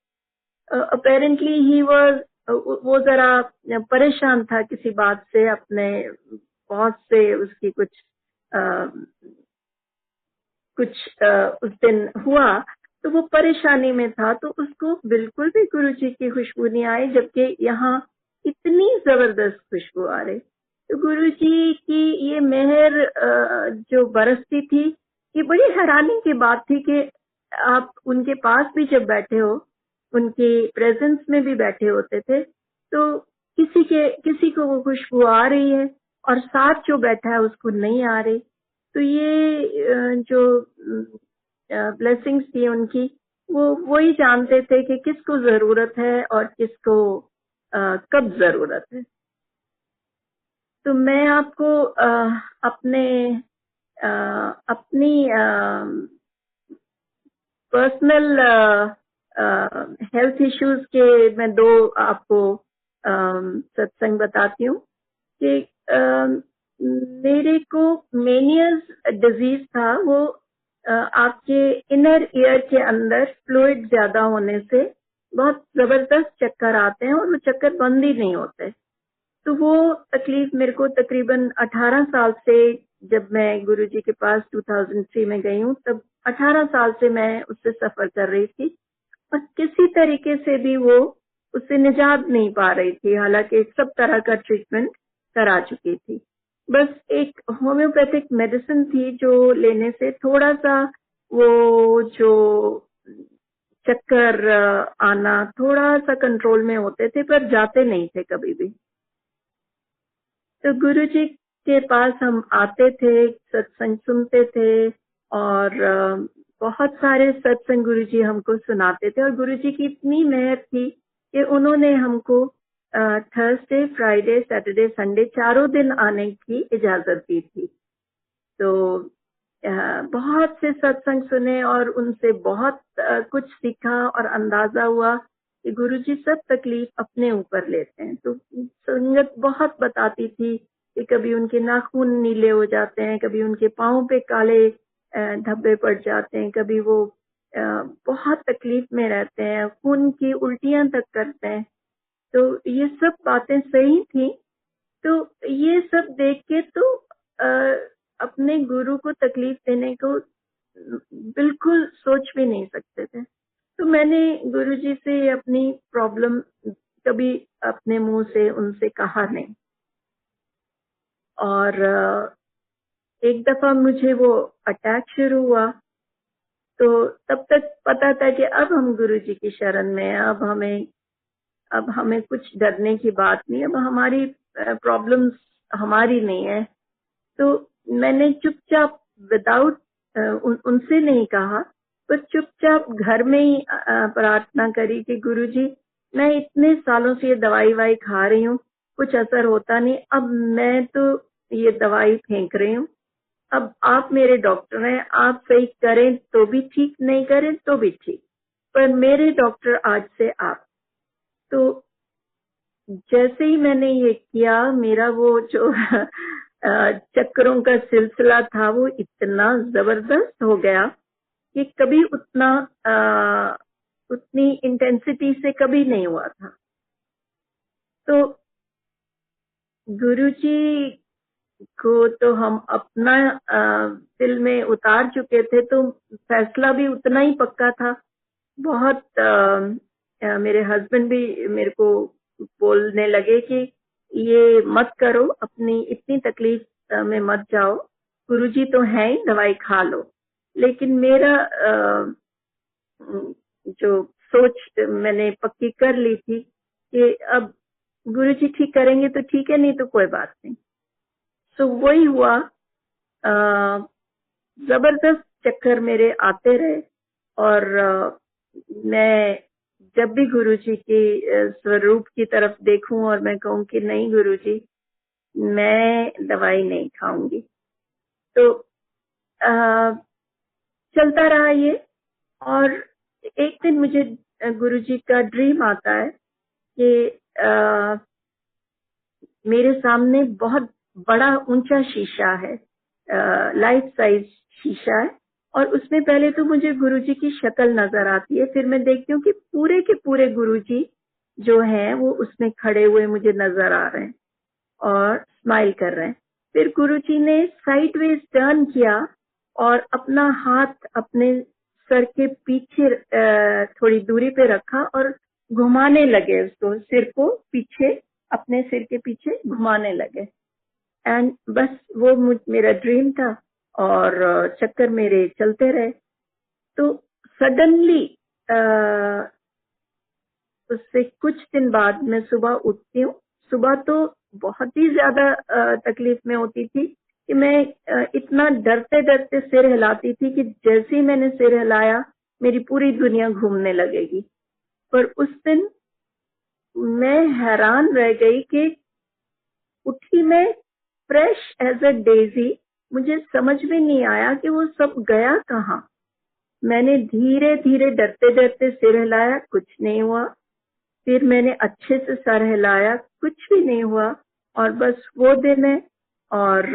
अपेरेंटली ही वाज, वो जरा परेशान था किसी बात से, अपने बॉस से उसकी उस दिन हुआ, तो वो परेशानी में था। तो उसको बिल्कुल भी गुरुजी की खुशबू नहीं आई, जबकि यहाँ इतनी जबरदस्त खुशबू आ रही। तो गुरुजी की ये मेहर जो बरसती थी, ये बड़ी हैरानी की बात थी कि आप उनके पास भी जब बैठे हो, उनके प्रेजेंस में भी बैठे होते थे, तो किसी को वो खुशबू आ रही है और साथ जो बैठा है उसको नहीं आ रही। तो ये जो ब्लेसिंग्स थी उनकी, वो ही जानते थे कि किसको जरूरत है और किसको कब जरूरत है। तो मैं आपको अपनी पर्सनल हेल्थ इश्यूज के मैं दो आपको सत्संग बताती हूँ कि मेरे को मेनियस डिजीज था। वो आपके इनर ईयर के अंदर फ्लूइड ज्यादा होने से बहुत जबरदस्त चक्कर आते हैं और वो चक्कर बंद ही नहीं होते। तो वो तकलीफ मेरे को तकरीबन 18 साल से, जब मैं गुरुजी के पास 2003 में गई हूँ, तब 18 साल से मैं उससे सफर कर रही थी और किसी तरीके से भी वो उससे निजात नहीं पा रही थी, हालांकि सब तरह का ट्रीटमेंट करा चुकी थी। बस एक होम्योपैथिक मेडिसिन थी जो लेने से थोड़ा सा वो जो चक्कर आना थोड़ा सा कंट्रोल में होते थे, पर जाते नहीं थे कभी भी। तो गुरुजी के पास हम आते थे, सत्संग सुनते थे और बहुत सारे सत्संग गुरुजी हमको सुनाते थे। और गुरुजी की इतनी मेहर थी कि उन्होंने हमको थर्सडे, फ्राइडे, सैटरडे, संडे 4 दिन आने की इजाजत दी थी। तो बहुत से सत्संग सुने और उनसे बहुत कुछ सीखा और अंदाजा हुआ कि गुरुजी सब तकलीफ अपने ऊपर लेते हैं। तो संगत बहुत बताती थी कि कभी उनके नाखून नीले हो जाते हैं, कभी उनके पाँव पे काले धब्बे पड़ जाते हैं, कभी वो बहुत तकलीफ में रहते हैं, खून की उल्टियां तक करते हैं। तो ये सब बातें सही थी। तो ये सब देख के तो अपने गुरु को तकलीफ देने को बिल्कुल सोच भी नहीं सकते थे। तो मैंने गुरुजी से अपनी प्रॉब्लम कभी अपने मुंह से उनसे कहा नहीं। और एक दफा मुझे वो अटैक शुरू हुआ, तो तब तक पता था कि अब हम गुरुजी की शरण में हैं, अब हमें कुछ डरने की बात नहीं, अब हमारी प्रॉब्लम्स हमारी नहीं है। तो मैंने चुपचाप विदाउट उनसे नहीं कहा, पर चुपचाप घर में ही प्रार्थना करी कि गुरुजी, मैं इतने सालों से ये दवाई वाई खा रही हूँ, कुछ असर होता नहीं, अब मैं तो ये दवाई फेंक रही हूँ, अब आप मेरे डॉक्टर हैं, आप सही करें तो भी ठीक, नहीं करें तो भी ठीक, पर मेरे डॉक्टर आज से आप। तो जैसे ही मैंने ये किया, मेरा वो जो चक्करों का सिलसिला था वो इतना जबरदस्त हो गया कि कभी उतनी इंटेंसिटी से कभी नहीं हुआ था। तो गुरुजी को तो हम अपना दिल में उतार चुके थे, तो फैसला भी उतना ही पक्का था। बहुत मेरे हस्बैंड भी मेरे को बोलने लगे कि ये मत करो, अपनी इतनी तकलीफ में मत जाओ, गुरुजी तो है ही, दवाई खा लो। लेकिन मेरा जो सोच मैंने पक्की कर ली थी कि अब गुरुजी ठीक करेंगे तो ठीक है, नहीं तो कोई बात नहीं। तो वही हुआ। जबरदस्त चक्कर मेरे आते रहे, और मैं जब भी गुरुजी के स्वरूप की तरफ देखूं और मैं कहूं कि नहीं गुरुजी, मैं दवाई नहीं खाऊंगी, तो चलता रहा ये। और एक दिन मुझे गुरुजी का ड्रीम आता है कि मेरे सामने बहुत बड़ा ऊंचा शीशा है, लाइफ साइज शीशा है, और उसमें पहले तो मुझे गुरुजी की शक्ल नजर आती है, फिर मैं देखती हूँ कि पूरे के पूरे गुरुजी जो हैं वो उसमें खड़े हुए मुझे नजर आ रहे हैं और स्माइल कर रहे हैं। फिर गुरुजी ने साइडवेज टर्न किया और अपना हाथ अपने सर के पीछे थोड़ी दूरी पे रखा और घुमाने लगे उसको, सिर को पीछे, अपने सिर के पीछे घुमाने लगे। एंड बस वो मेरा ड्रीम था, और चक्कर मेरे चलते रहे। तो सडनली उससे कुछ दिन बाद मैं सुबह उठती हूँ। सुबह तो बहुत ही ज्यादा तकलीफ में होती थी कि मैं इतना डरते डरते सिर हिलाती थी कि जैसे ही मैंने सिर हिलाया मेरी पूरी दुनिया घूमने लगेगी। पर उस दिन मैं हैरान रह गई कि उठी मैं फ्रेश एज अ डेजी, मुझे समझ में नहीं आया कि वो सब गया कहाँ। मैंने धीरे धीरे डरते डरते सिर हिलाया, कुछ नहीं हुआ। फिर मैंने अच्छे से सर हिलाया, कुछ भी नहीं हुआ। और बस वो दिन है। और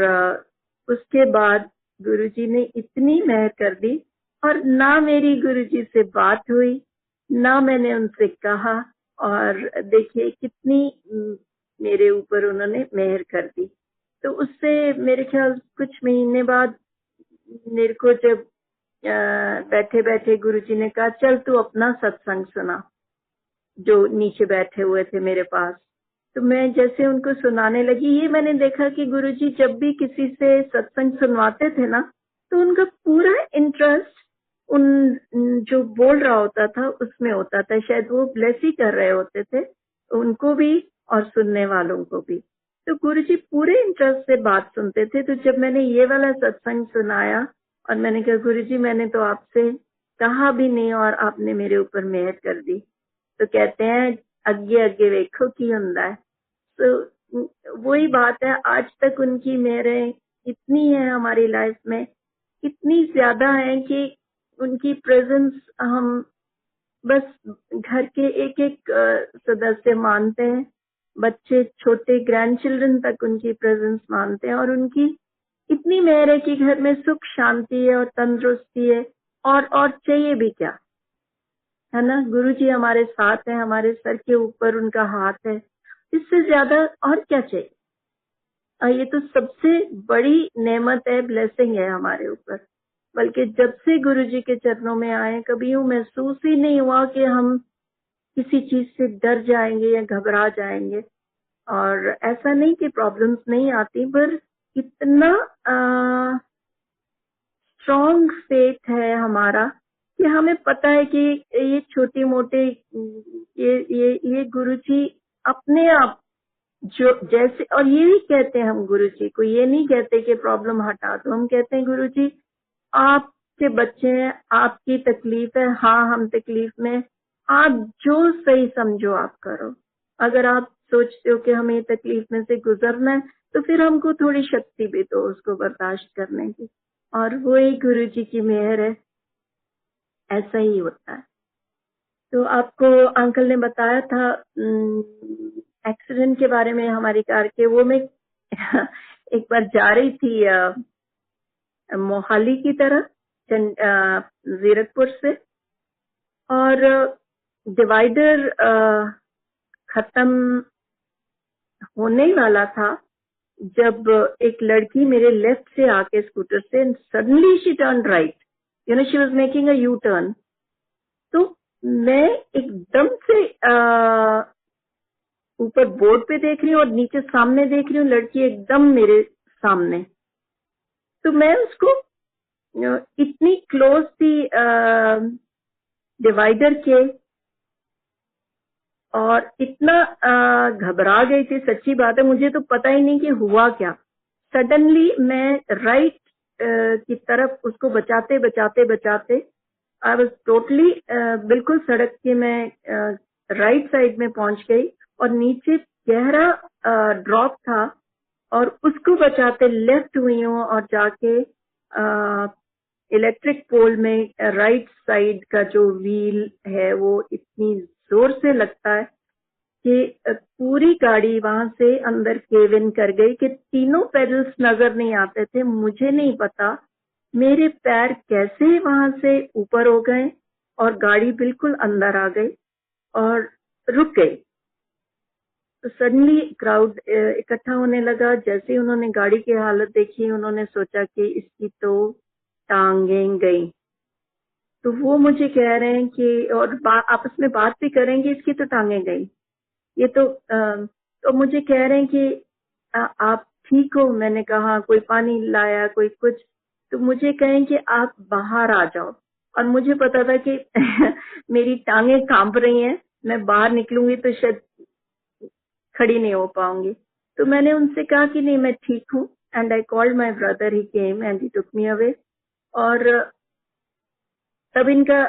उसके बाद गुरुजी ने इतनी मेहर कर दी, और ना मेरी गुरुजी से बात हुई, ना मैंने उनसे कहा, और देखिए कितनी मेरे ऊपर उन्होंने मेहर कर दी। तो उससे मेरे ख्याल कुछ महीने बाद मेरे को जब बैठे बैठे गुरुजी ने कहा, चल तू अपना सत्संग सुना, जो नीचे बैठे हुए थे मेरे पास। तो मैं जैसे उनको सुनाने लगी, ये मैंने देखा कि गुरुजी जब भी किसी से सत्संग सुनवाते थे ना, तो उनका पूरा इंटरेस्ट उन जो बोल रहा होता था उसमें होता था। शायद वो ब्लेस ही कर रहे होते थे, उनको भी और सुनने वालों को भी। तो गुरुजी पूरे इंटरेस्ट से बात सुनते थे। तो जब मैंने ये वाला सत्संग सुनाया और मैंने कहा, गुरुजी मैंने तो आपसे कहा भी नहीं और आपने मेरे ऊपर मेहर कर दी, तो कहते हैं अगे अगे वेखो की हुंदा है। तो वही बात है, आज तक उनकी मेहरें इतनी है हमारी लाइफ में, इतनी ज्यादा है कि उनकी प्रेजेंस हम बस घर के एक एक सदस्य मानते हैं। बच्चे, छोटे ग्रैंड चिल्ड्रन तक उनकी प्रेजेंस मानते हैं, और उनकी इतनी मेहर है कि घर में सुख शांति है और तंदुरुस्ती है, और चाहिए भी क्या, है ना। गुरुजी हमारे साथ है, हमारे सर के ऊपर उनका हाथ है, इससे ज्यादा और क्या चाहिए। ये तो सबसे बड़ी नेमत है, ब्लेसिंग है हमारे ऊपर। बल्कि जब से गुरुजी के चरणों में आए, कभी यूं महसूस ही नहीं हुआ कि हम किसी चीज से डर जाएंगे या घबरा जाएंगे। और ऐसा नहीं कि प्रॉब्लम्स नहीं आती, पर इतना स्ट्रॉन्ग फेथ है हमारा कि हमें पता है कि ये छोटी मोटे ये गुरुजी अपने आप जो जैसे, और ये भी कहते हैं हम गुरुजी को, ये नहीं कहते कि प्रॉब्लम हटा दो, हम कहते हैं गुरुजी आपके बच्चे हैं, आपकी तकलीफ है, हाँ हम तकलीफ में, आप जो सही समझो आप करो। अगर आप सोचते हो कि हमें ये तकलीफ में से गुजरना है तो फिर हमको थोड़ी शक्ति भी दो उसको बर्दाश्त करने की, और वही गुरुजी की मेहर है, ऐसा ही होता है। तो आपको अंकल ने बताया था एक्सीडेंट के बारे में हमारी कार के, वो मैं एक बार जा रही थी मोहाली की तरफ जीरकपुर से, और डिवाइडर खत्म होने वाला था जब एक लड़की मेरे लेफ्ट से आके स्कूटर से suddenly she turn right, she was making a U turn. तो मैं एकदम से ऊपर बोर्ड पे देख रही हूँ और नीचे सामने देख रही हूँ, लड़की एकदम मेरे सामने। तो मैं उसको इतनी क्लोज थी डिवाइडर के, और इतना घबरा गई थी, सच्ची बात है, मुझे तो पता ही नहीं कि हुआ क्या। सडनली मैं राइट की तरफ उसको बचाते बचाते बचाते आई वाज टोटली बिल्कुल सड़क के मैं राइट साइड में पहुंच गई, और नीचे गहरा ड्रॉप था, और उसको बचाते लेफ्ट हुई हूँ, और जाके इलेक्ट्रिक पोल में राइट साइड का जो व्हील है वो इतनी जोर से लगता है कि पूरी गाड़ी वहां से अंदर केव इन कर गई कि तीनों पेडल्स नजर नहीं आते थे। मुझे नहीं पता मेरे पैर कैसे वहां से ऊपर हो गए, और गाड़ी बिल्कुल अंदर आ गई और रुक गई। तो सडनली क्राउड इकट्ठा होने लगा। जैसे ही उन्होंने गाड़ी की हालत देखी, उन्होंने सोचा कि इसकी तो टांगें गई। तो वो मुझे कह रहे हैं कि, और आपस में बात भी करेंगे, इसकी तो टांगें गई, ये तो मुझे कह रहे हैं कि आप ठीक हो? मैंने कहा कोई पानी लाया, कोई कुछ। तो मुझे कहें कि आप बाहर आ जाओ, और मुझे पता था कि मेरी टांगें कांप रही हैं, मैं बाहर निकलूंगी तो शायद खड़ी नहीं हो पाऊंगी। तो मैंने उनसे कहा कि नहीं मैं ठीक हूँ, and I called my brother, he came and he took me away. और तब इनका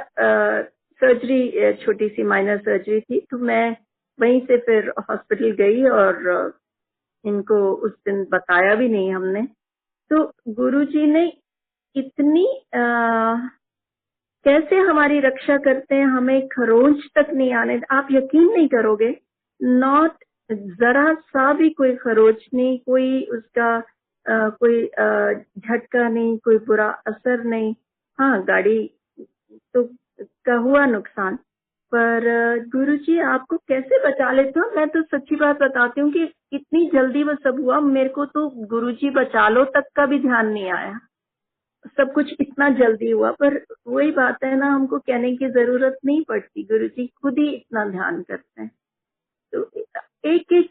सर्जरी, छोटी सी माइनर सर्जरी थी, तो मैं वहीं से फिर हॉस्पिटल गई, और इनको उस दिन बताया भी नहीं हमने। तो गुरुजी ने इतनी कैसे हमारी रक्षा करते हैं, हमें खरोंच तक नहीं आने, आप यकीन नहीं करोगे, नॉट जरा सा भी कोई खरोच नहीं, कोई उसका कोई झटका नहीं, कोई बुरा असर नहीं। हाँ, गाड़ी तो का हुआ नुकसान, पर गुरुजी आपको कैसे बचा लेते हो। मैं तो सच्ची बात बताती हूँ कि इतनी जल्दी वो सब हुआ, मेरे को तो गुरुजी बचा लो तक का भी ध्यान नहीं आया, सब कुछ इतना जल्दी हुआ। पर वही बात है ना, हमको कहने की जरूरत नहीं पड़ती, गुरुजी खुद ही इतना ध्यान करते हैं। तो एक एक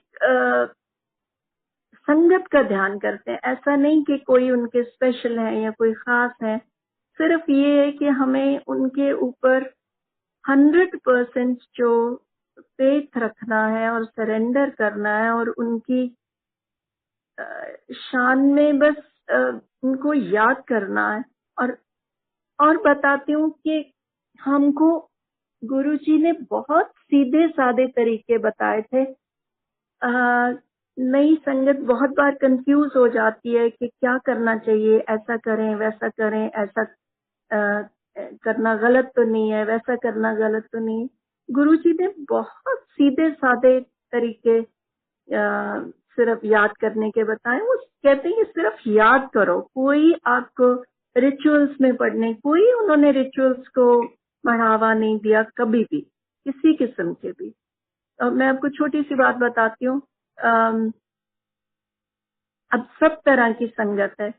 संगत का ध्यान करते हैं, ऐसा नहीं कि कोई उनके स्पेशल है या कोई खास है, सिर्फ ये है कि हमें उनके ऊपर 100% जो फेथ रखना है और सरेंडर करना है, और उनकी शान में बस उनको याद करना है। और बताती हूँ कि हमको गुरुजी ने बहुत सीधे साधे तरीके बताए थे। नई संगत बहुत बार कंफ्यूज हो जाती है कि क्या करना चाहिए, ऐसा करें वैसा करें, ऐसा करना गलत तो नहीं है, वैसा करना गलत तो नहीं है। गुरुजी ने बहुत सीधे साधे तरीके सिर्फ याद करने के बताए। वो कहते हैं कि सिर्फ याद करो, कोई आपको रिचुअल्स में पढ़ने, कोई उन्होंने रिचुअल्स को बढ़ावा नहीं दिया कभी भी, किसी किस्म के भी। और मैं आपको छोटी सी बात बताती हूँ, अब सब तरह की संगत है,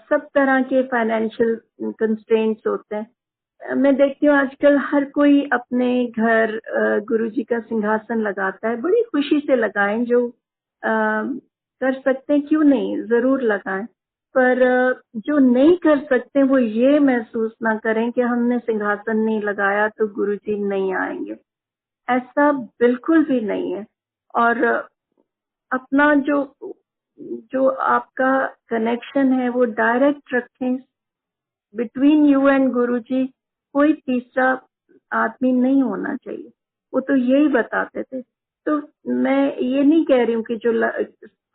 सब तरह के फाइनेंशियल कंस्ट्रेंट्स होते हैं। मैं देखती हूँ आजकल हर कोई अपने घर गुरुजी का सिंहासन लगाता है, बड़ी खुशी से लगाएं, जो कर सकते हैं क्यों नहीं, जरूर लगाएं। पर जो नहीं कर सकते वो ये महसूस ना करें कि हमने सिंहासन नहीं लगाया तो गुरुजी नहीं आएंगे। ऐसा बिल्कुल भी नहीं है। और अपना जो जो आपका कनेक्शन है वो डायरेक्ट रखें, बिटवीन यू एंड गुरुजी। कोई तीसरा आदमी नहीं होना चाहिए, वो तो यही बताते थे। तो मैं ये नहीं कह रही हूँ कि जो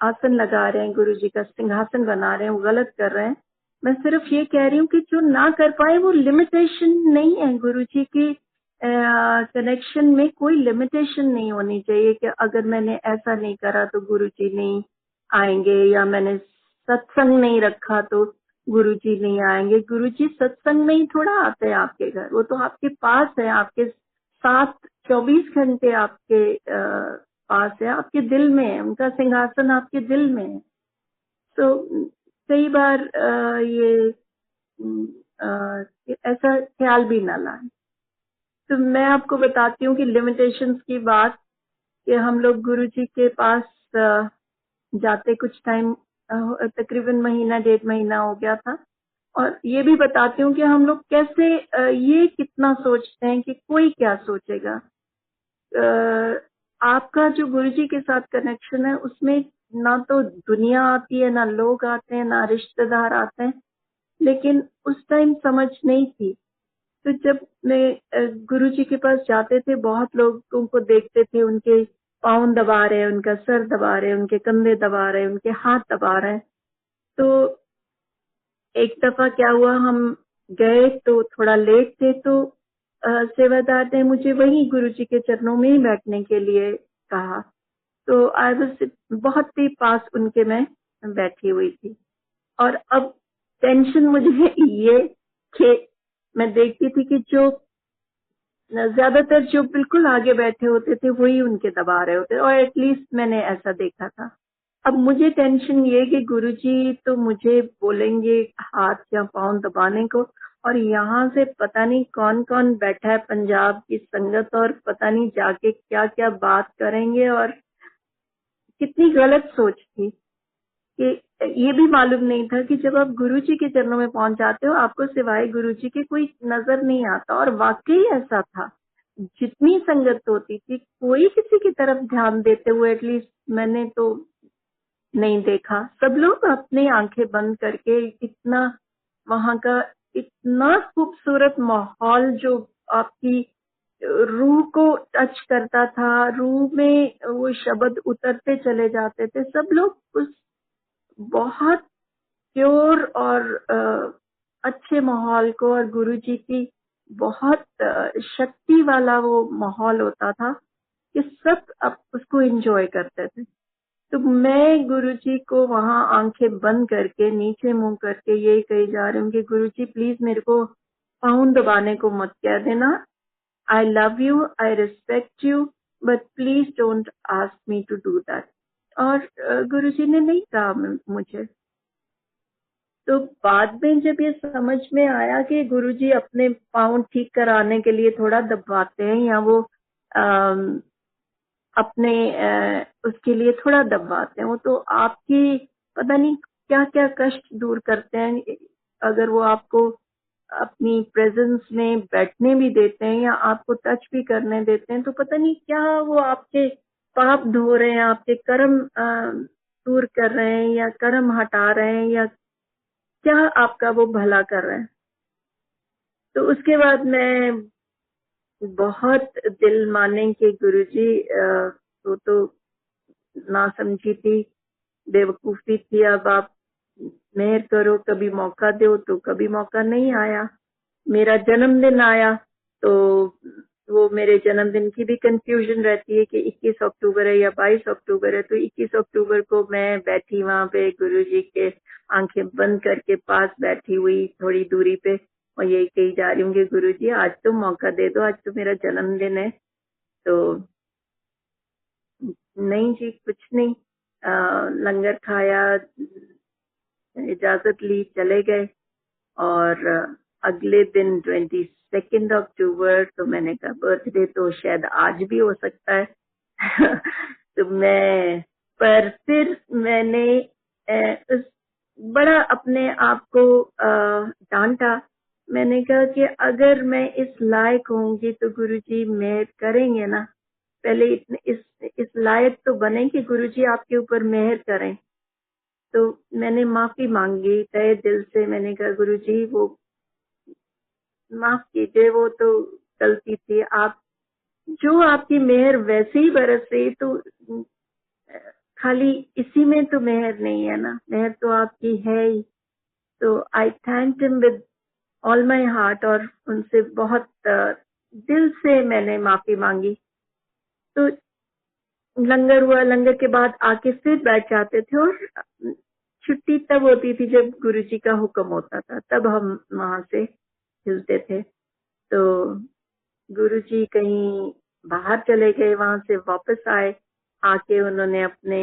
आसन लगा रहे हैं गुरुजी का सिंहासन बना रहे हैं वो गलत कर रहे हैं। मैं सिर्फ ये कह रही हूँ कि जो ना कर पाए वो लिमिटेशन नहीं है। गुरुजी की कनेक्शन में कोई लिमिटेशन नहीं होनी चाहिए कि अगर मैंने ऐसा नहीं करा तो गुरुजी नहीं आएंगे, या मैंने सत्संग नहीं रखा तो गुरुजी नहीं आएंगे। गुरुजी सत्संग में ही थोड़ा आते हैं आपके घर, वो तो आपके पास है, आपके साथ 24 घंटे आपके पास है, आपके दिल में है, उनका सिंहासन आपके दिल में है। तो कई बार ऐसा ख्याल भी ना लाए। तो मैं आपको बताती हूँ कि लिमिटेशंस की बात, कि हम लोग गुरुजी के पास जाते कुछ टाइम, तकरीबन महीना 1.5 महीना हो गया था। और ये भी बताती हूँ कि हम लोग कैसे ये कितना सोचते हैं कि कोई क्या सोचेगा। आपका जो गुरुजी के साथ कनेक्शन है उसमें ना तो दुनिया आती है, ना लोग आते हैं, ना रिश्तेदार आते हैं, लेकिन उस टाइम समझ नहीं थी। तो जब मैं गुरुजी के पास जाते थे, बहुत लोगों को देखते थे, उनके पाँव दबा रहे हैं, उनका सर दबा रहे हैं, उनके कंधे दबा रहे हैं, उनके हाथ दबा रहे हैं। तो एक दफा क्या हुआ, हम गए तो थोड़ा लेट थे, तो सेवादार ने मुझे वहीं गुरुजी के चरणों में ही बैठने के लिए कहा। तो आई वाज बहुत ही पास उनके मैं बैठी हुई थी। और अब टेंशन मुझे ये कि मैं देखती थी कि जो ज्यादातर जो बिल्कुल आगे बैठे होते थे वही उनके दबा रहे होते, और एटलीस्ट मैंने ऐसा देखा था। अब मुझे टेंशन ये कि गुरुजी तो मुझे बोलेंगे हाथ या पाँव दबाने को, और यहाँ से पता नहीं कौन कौन बैठा है पंजाब की संगत, और पता नहीं जाके क्या क्या बात करेंगे। और कितनी गलत सोच थी कि ये भी मालूम नहीं था कि जब आप गुरुजी के चरणों में पहुंच जाते हो आपको सिवाय गुरुजी के कोई नजर नहीं आता। और वाकई ऐसा था, जितनी संगत होती थी कोई किसी की तरफ ध्यान देते हुए एटलीस्ट मैंने तो नहीं देखा। सब लोग अपनी आंखें बंद करके, इतना वहां का इतना खूबसूरत माहौल जो आपकी रूह को टच करता था, रूह में वो शब्द उतरते चले जाते थे। सब लोग उस बहुत प्योर और अच्छे माहौल को, और गुरुजी की बहुत शक्ति वाला वो माहौल होता था कि सब अब उसको एंजॉय करते थे। तो मैं गुरुजी को वहां आंखें बंद करके, नीचे मुंह करके यही कही जा रही हूँ कि गुरुजी प्लीज मेरे को पाँव दबाने को मत कह देना। I love you, I respect you, but please don't ask me to do that. और गुरुजी ने नहीं कहा मुझे। तो बाद में जब ये समझ में आया कि गुरुजी अपने पाँव ठीक कराने के लिए थोड़ा दबाते हैं, या वो अपने उसके लिए थोड़ा दबाते हैं, वो तो आपकी पता नहीं क्या क्या कष्ट दूर करते हैं। अगर वो आपको अपनी प्रेजेंस में बैठने भी देते हैं या आपको टच भी करने देते हैं, तो पता नहीं क्या वो आपके पाप धो रहे हैं, आपके कर्म दूर कर रहे हैं, या कर्म हटा रहे हैं, या क्या आपका वो भला कर रहे हैं। तो उसके बाद मैं बहुत दिल माने कि गुरुजी तो ना समझी थी, बेवकूफी थी। अब आप मेहर करो, कभी मौका दो, तो कभी मौका नहीं आया। मेरा जन्मदिन आया तो वो मेरे जन्मदिन की भी कंफ्यूजन रहती है कि 21 अक्टूबर है या 22 अक्टूबर है। तो 21 अक्टूबर को मैं बैठी वहां पे गुरुजी के आंखें बंद करके पास बैठी हुई थोड़ी दूरी पे, और यही कही जा रही हूँ कि गुरुजी आज तो मौका दे दो, आज तो मेरा जन्मदिन है। तो नहीं जी, कुछ नहीं, लंगर खाया, इजाजत ली, चले गए। और अगले दिन 22 अक्टूबर, तो मैंने कहा बर्थडे तो शायद आज भी हो सकता है। तो पर फिर मैंने उस बड़ा अपने आप को डांटा। मैंने कहा कि अगर मैं इस लायक होंगी तो गुरुजी मेहर करेंगे ना, पहले इस लायक तो बने कि गुरुजी आपके ऊपर मेहर करें। तो मैंने माफी मांगी तहे दिल से। मैंने कहा गुरुजी वो माफ कीजिए, वो तो गलती थी, आप जो आपकी मेहर वैसे ही बरस रही, तो खाली इसी में तो मेहर नहीं है ना, मेहर तो आपकी है ही। तो आई thank him with all my heart, और उनसे बहुत दिल से मैंने माफी मांगी। तो लंगर हुआ, लंगर के बाद आके फिर बैठ जाते थे, और छुट्टी तब होती थी जब गुरुजी का हुक्म होता था, तब हम वहां से हिलते थे। तो गुरुजी कहीं बाहर चले गए, वहां से वापस आए, आके उन्होंने अपने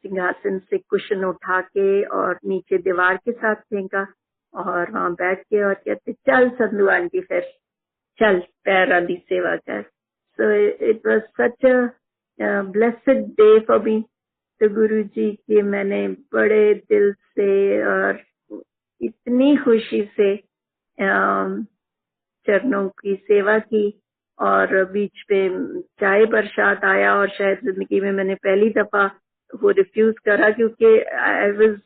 सिंहासन से कुशन उठा के और नीचे दीवार के साथ फेंका, और वहां बैठ के और कहते चल संधू आंटी, फिर चल पैरा दी सेवा कर। So it was such a blessed day for me. तो गुरुजी के मैंने बड़े दिल से और इतनी खुशी से चरणों की सेवा की, और बीच पे चाय प्रसाद आया, और शायद जिंदगी में मैंने पहली दफा वो रिफ्यूज करा, क्योंकि आई वाज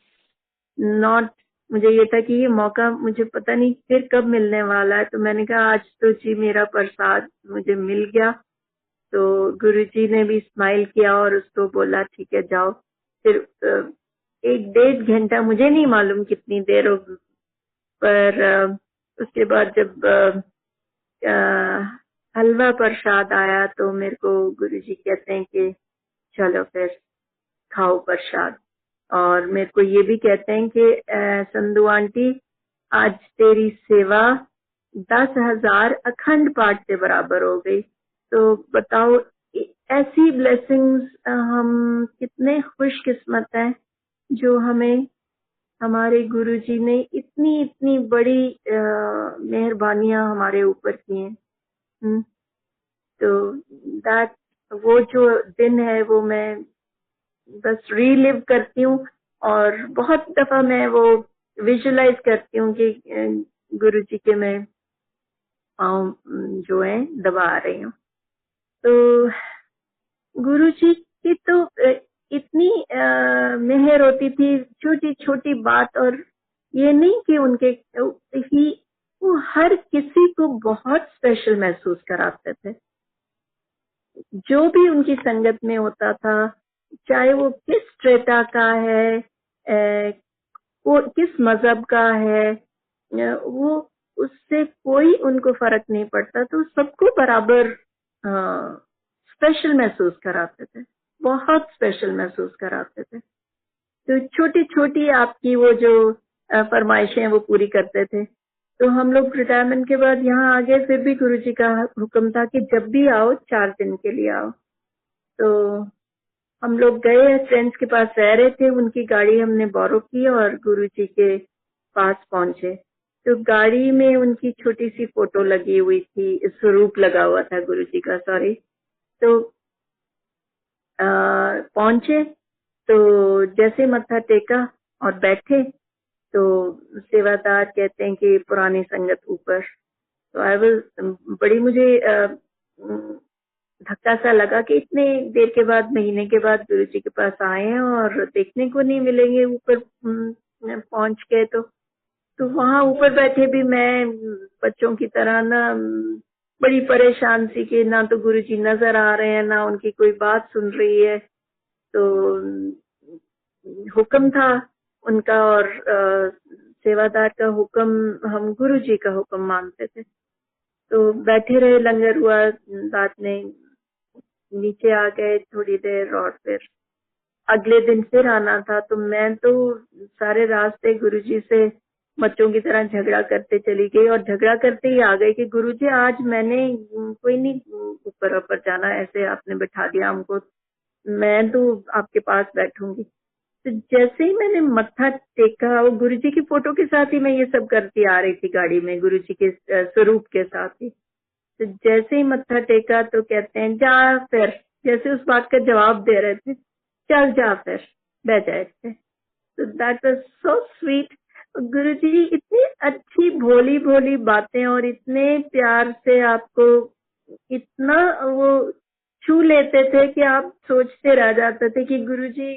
नॉट, मुझे ये था कि ये मौका मुझे पता नहीं फिर कब मिलने वाला है। तो मैंने कहा आज तो जी मेरा प्रसाद मुझे मिल गया। तो गुरुजी ने भी स्माइल किया और उसको बोला ठीक है जाओ। फिर 1-1.5 घंटा, मुझे नहीं मालूम कितनी देर हो, पर उसके बाद जब हलवा प्रसाद आया तो मेरे को गुरुजी कहते हैं कि चलो फिर खाओ प्रसाद। और मेरे को ये भी कहते हैं कि संधू आंटी आज तेरी सेवा 10,000 अखंड पाठ के बराबर हो गई। तो बताओ ऐसी ब्लेसिंग्स, हम कितने खुशकिस्मत हैं जो हमें हमारे गुरुजी ने इतनी इतनी बड़ी मेहरबानियां हमारे ऊपर की हैं। तो दैट, वो जो दिन है वो मैं बस रीलिव करती हूँ, और बहुत दफा मैं वो विजुलाइज करती हूँ कि गुरुजी के मैं पाँव जो है दबा रही हूँ। तो गुरुजी की तो इतनी मेहर होती थी, छोटी छोटी बात, और ये नहीं कि उनके ही वो हर किसी को बहुत स्पेशल महसूस कराते थे। जो भी उनकी संगत में होता था, चाहे वो किस स्ट्रेटा का है, वो किस मजहब का है, वो उससे कोई उनको फर्क नहीं पड़ता, तो सबको बराबर स्पेशल महसूस कराते थे, बहुत स्पेशल महसूस कराते थे। तो छोटी छोटी आपकी वो जो फरमाइशें वो पूरी करते थे। तो हम लोग रिटायरमेंट के बाद यहाँ आ गए, फिर भी गुरुजी का हुक्म था कि जब भी आओ 4 दिन के लिए आओ। तो हम लोग गए, फ्रेंड्स के पास रह रहे थे, उनकी गाड़ी हमने बोरो की और गुरुजी के पास पहुंचे। तो गाड़ी में उनकी छोटी सी फोटो लगी हुई थी, स्वरूप लगा हुआ था गुरुजी का, सॉरी। तो पहुंचे, तो जैसे मत्था टेका और बैठे, तो सेवादार कहते हैं कि पुरानी संगत ऊपर। तो आई वाज, बड़ी मुझे धक्का सा लगा कि इतने देर के बाद, महीने के बाद गुरुजी के पास आए हैं और देखने को नहीं मिलेंगे ऊपर पहुंच के। तो वहां ऊपर बैठे भी मैं बच्चों की तरह ना बड़ी परेशान सी कि ना तो गुरुजी नजर आ रहे हैं, ना उनकी कोई बात सुन रही है। तो हुक्म था उनका, और सेवादार का हुक्म हम गुरुजी का हुक्म मानते थे। तो बैठे रहे, लंगर हुआ, रात में नीचे आ गए थोड़ी देर, और फिर अगले दिन फिर आना था। तो मैं तो सारे रास्ते गुरुजी से बच्चों की तरह झगड़ा करते चली गई, और झगड़ा करते ही आ गई कि गुरुजी आज मैंने कोई नहीं ऊपर ऊपर जाना, ऐसे आपने बिठा दिया हमको, मैं तो आपके पास बैठूंगी। तो जैसे ही मैंने मत्था टेका, वो गुरुजी की फोटो के साथ ही मैं ये सब करती आ रही थी गाड़ी में, गुरुजी के स्वरूप के साथ ही। तो जैसे ही मत्था टेका तो कहते हैं जा फिर, जैसे उस बात का जवाब दे रहे थे, चल जा फिर, बैठ जाए थे। तो दैट वाज सो स्वीट। गुरुजी इतनी अच्छी भोली भोली बातें और इतने प्यार से आपको इतना वो छू लेते थे कि आप सोचते रह जाते थे कि गुरुजी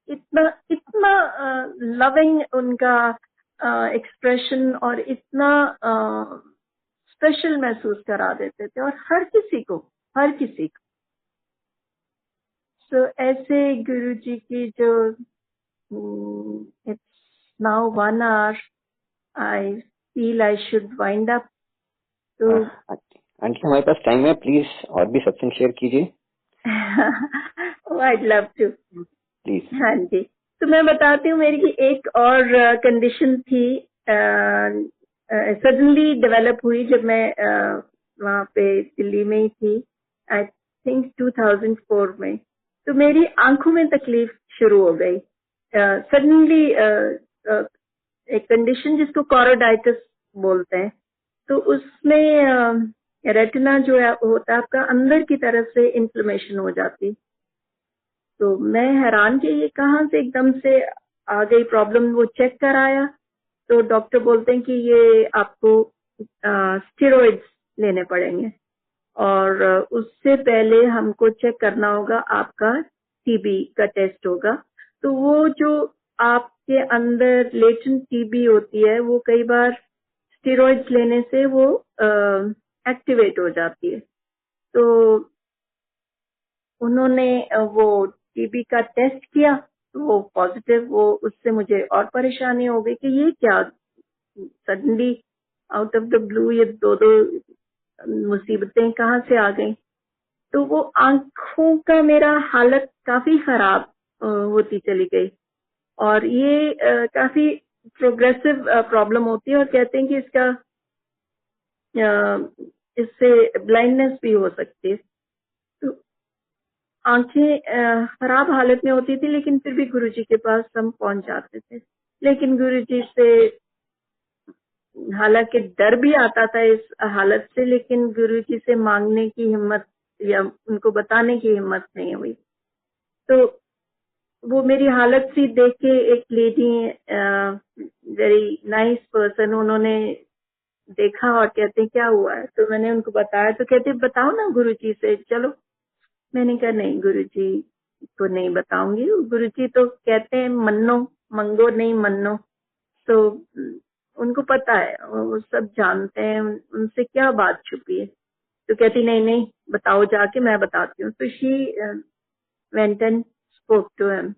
इतना इतना लविंग उनका एक्सप्रेशन और इतना स्पेशल महसूस करा देते थे, और हर किसी को। सो ऐसे गुरुजी की जो it's now 1 hour, I feel I should wind up. तो आंटी हमारे पास टाइम है, प्लीज और भी सत्संग शेयर कीजिए। I love to please. हाँ जी, तो मैं बताती हूँ, मेरी एक और कंडीशन थी, सडनली डेवलप हुई जब मैं वहाँ पे दिल्ली में ही थी, आई थिंक 2004 में। तो मेरी आंखों में तकलीफ शुरू हो गई सडनली, एक कंडीशन जिसको कोरोडाइटिस बोलते हैं। तो उसमें रेटिना जो है होता है आपका, अंदर की तरफ से इन्फ्लेमेशन हो जाती। तो मैं हैरान कि ये कहाँ से एकदम से आ गई प्रॉब्लम। वो चेक कराया तो डॉक्टर बोलते हैं कि ये आपको स्टेरॉइड्स लेने पड़ेंगे, और उससे पहले हमको चेक करना होगा, आपका टीबी का टेस्ट होगा। तो वो जो आपके अंदर लेटेंट टीबी होती है, वो कई बार स्टेरॉइड्स लेने से वो एक्टिवेट हो जाती है। तो उन्होंने वो टीबी का टेस्ट किया, तो वो पॉजिटिव, वो उससे मुझे और परेशानी हो गई कि ये क्या suddenly out of the blue ये दो मुसीबतें कहाँ से आ गई। तो वो आंखों का मेरा हालत काफी खराब होती चली गई, और ये काफी प्रोग्रेसिव प्रॉब्लम होती है, और कहते हैं कि इसका इससे ब्लाइंडनेस भी हो सकती है। तो आंखें खराब हालत में होती थी, लेकिन फिर भी गुरुजी के पास हम पहुंच जाते थे। लेकिन गुरुजी से हालांकि डर भी आता था इस हालत से, लेकिन गुरुजी से मांगने की हिम्मत या उनको बताने की हिम्मत नहीं हुई। तो वो मेरी हालत सी देख के एक लेडी, वेरी नाइस पर्सन, उन्होंने देखा और कहते क्या हुआ है। तो मैंने उनको बताया, तो कहते बताओ ना गुरुजी से, चलो। मैंने कहा नहीं, गुरुजी को नहीं बताऊंगी, गुरुजी तो कहते हैं मन्नो, मंगो नहीं मन्नो। तो उनको पता है, वो सब जानते हैं, उनसे क्या बात छुपी है। तो कहती नहीं नहीं बताओ जाके, मैं बताती हूँ। तो she went and spoke to him.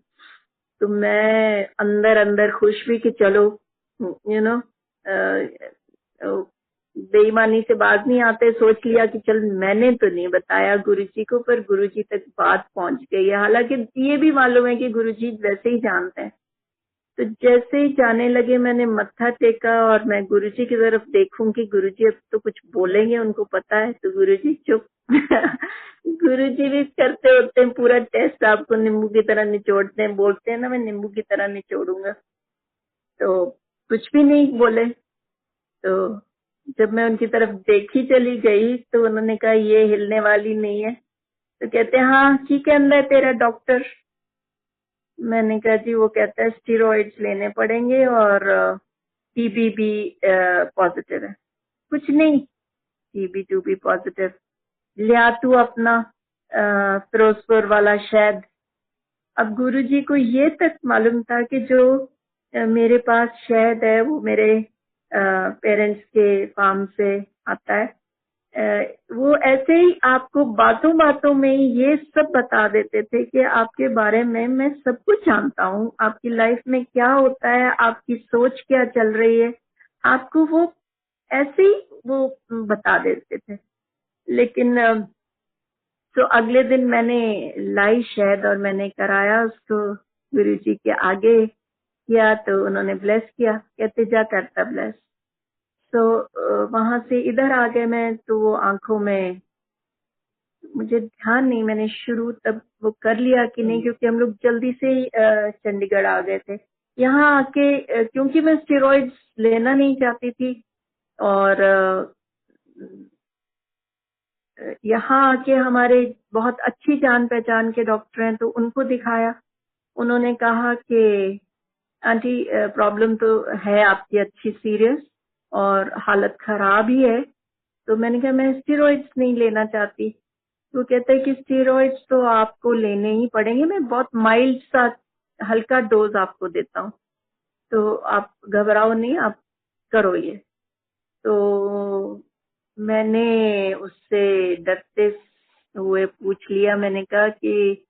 तो मैं अंदर अंदर खुश भी कि चलो, यू नो, बेईमानी से बात नहीं आते, सोच लिया कि चल मैंने तो नहीं बताया गुरुजी को, पर गुरुजी तक बात पहुंच गई है। हालांकि ये भी मालूम है कि गुरुजी वैसे ही जानते हैं। तो जैसे ही जाने लगे, मैंने मत्था टेका और मैं गुरुजी की तरफ देखूं कि गुरुजी अब तो कुछ बोलेंगे, उनको पता है। तो गुरुजी चुप। गुरुजी भी करते होते हैं पूरा टेस्ट, आपको नींबू की तरह निचोड़ते हैं, बोलते हैं ना मैं नींबू की तरह निचोड़ूंगा। तो कुछ भी नहीं बोले। तो जब मैं उनकी तरफ देखी चली गई, तो उन्होंने कहा ये हिलने वाली नहीं है। तो कहते हैं हाँ ठीक है, अंदर तेरा डॉक्टर। मैंने कहा जी, वो कहता है स्टीरॉइड्स लेने पड़ेंगे और टीबी भी पॉजिटिव है। कुछ नहीं, टीबी टू बी पॉजिटिव, लिया तू अपना फिरोजपुर वाला शहद। अब गुरुजी को ये तक मालूम था कि जो मेरे पास शहद है वो मेरे पेरेंट्स के फार्म से आता है। वो ऐसे ही आपको बातों बातों में ये सब बता देते थे कि आपके बारे में मैं सब कुछ जानता हूँ, आपकी लाइफ में क्या होता है, आपकी सोच क्या चल रही है, आपको वो ऐसे ही वो बता देते थे। लेकिन तो अगले दिन मैंने लाई शहद और मैंने कराया उसको गुरुजी के आगे किया, तो उन्होंने ब्लेस किया, कहते जा करता ब्लेस। तो वहां से इधर आ गए मैं, तो वो आंखों में मुझे ध्यान नहीं, मैंने शुरू तब वो कर लिया कि नहीं, क्योंकि हम लोग जल्दी से ही चंडीगढ़ आ गए थे। यहाँ आके क्योंकि मैं स्टेरॉइड्स लेना नहीं चाहती थी, और यहाँ आके हमारे बहुत अच्छी जान पहचान के डॉक्टर हैं, तो उनको दिखाया। उन्होंने कहा कि आंटी प्रॉब्लम तो है आपकी अच्छी सीरियस और हालत खराब ही है। तो मैंने कहा मैं स्टेरॉइड्स नहीं लेना चाहती। तो कहते हैं कि स्टेरॉइड्स तो आपको लेने ही पड़ेंगे, मैं बहुत माइल्ड सा हल्का डोज आपको देता हूँ, तो आप घबराओ नहीं, आप करो ये। तो मैंने उससे डरते हुए पूछ लिया, मैंने कहा कि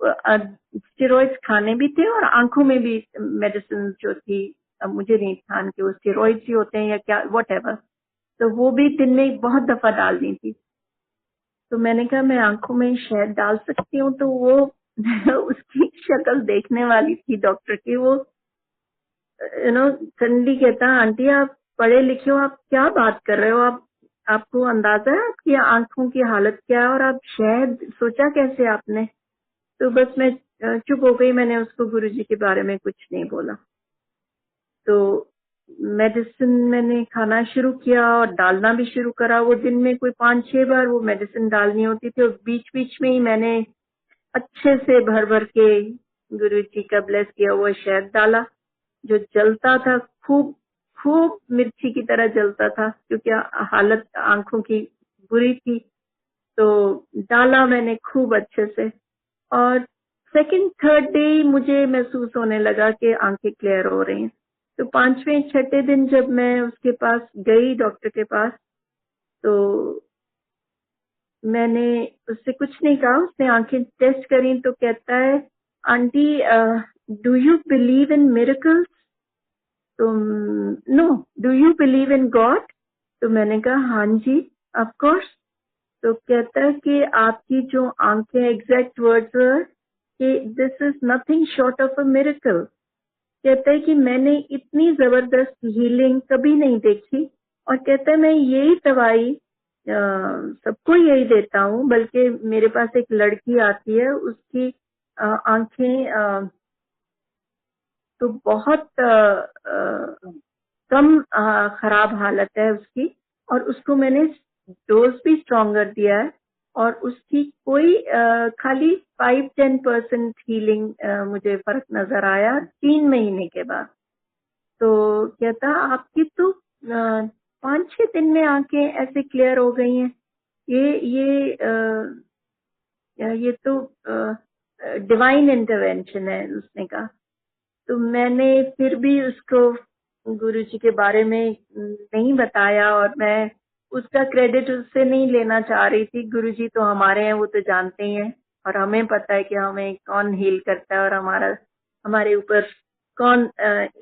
स्टेरॉइड्स खाने भी थे और आंखों में भी मेडिसिन जो थी, अब मुझे नहीं ध्यान कि वो स्टेरॉइड्स ही होते हैं या क्या, व्हाटएवर, तो वो भी दिन में बहुत दफा डालनी थी। तो मैंने कहा मैं आंखों में शहद डाल सकती हूँ। तो वो उसकी शक्ल देखने वाली थी डॉक्टर की, वो सडनली कहता आंटी आप पढ़े लिखे हो, आप क्या बात कर रहे हो, आप आपको अंदाजा है आपकी आंखों की हालत क्या है, और आप शहद सोचा कैसे आपने। तो बस मैं चुप हो गई, मैंने उसको गुरुजी के बारे में कुछ नहीं बोला। तो मेडिसिन मैंने खाना शुरू किया और डालना भी शुरू करा। वो दिन में कोई 5-6 बार वो मेडिसिन डालनी होती थी, और बीच बीच में ही मैंने अच्छे से भर भर के गुरुजी का ब्लेस किया हुआ शहद डाला, जो जलता था, खूब खूब मिर्ची की तरह जलता था, क्योंकि हालत आंखों की बुरी थी। तो डाला मैंने खूब अच्छे से, और सेकंड थर्ड डे मुझे महसूस होने लगा कि आंखें क्लियर हो रही हैं। तो 5वें-6ठे दिन जब मैं उसके पास गई, डॉक्टर के पास, तो मैंने उससे कुछ नहीं कहा, उसने आंखें टेस्ट करी तो कहता है aunty do you believe in miracles. तो no, do you believe in God. तो मैंने कहा हाँ जी ऑफ कोर्स। तो कहता है कि आपकी जो आंखें, एग्जैक्ट वर्ड्स कि this is nothing short of a miracle. कहता है कि मैंने इतनी जबरदस्त हीलिंग कभी नहीं देखी, और कहता है मैं यही दवाई सबको यही देता हूँ, बल्कि मेरे पास एक लड़की आती है, उसकी आंखें तो बहुत कम खराब हालत है उसकी, और उसको मैंने डोज भी स्ट्रॉन्गर दिया है, और उसकी कोई खाली 5-10% हीलिंग मुझे फर्क नजर आया 3 महीने के बाद। तो कहता आपकी तो 5-6 दिन में आंखें ऐसे क्लियर हो गई हैं, ये तो डिवाइन इंटरवेंशन है, उसने कहा। तो मैंने फिर भी उसको गुरुजी के बारे में नहीं बताया, और मैं उसका क्रेडिट उससे नहीं लेना चाह रही थी। गुरुजी तो हमारे हैं, वो तो जानते ही हैं, और हमें पता है कि हमें कौन हील करता है और हमारे ऊपर कौन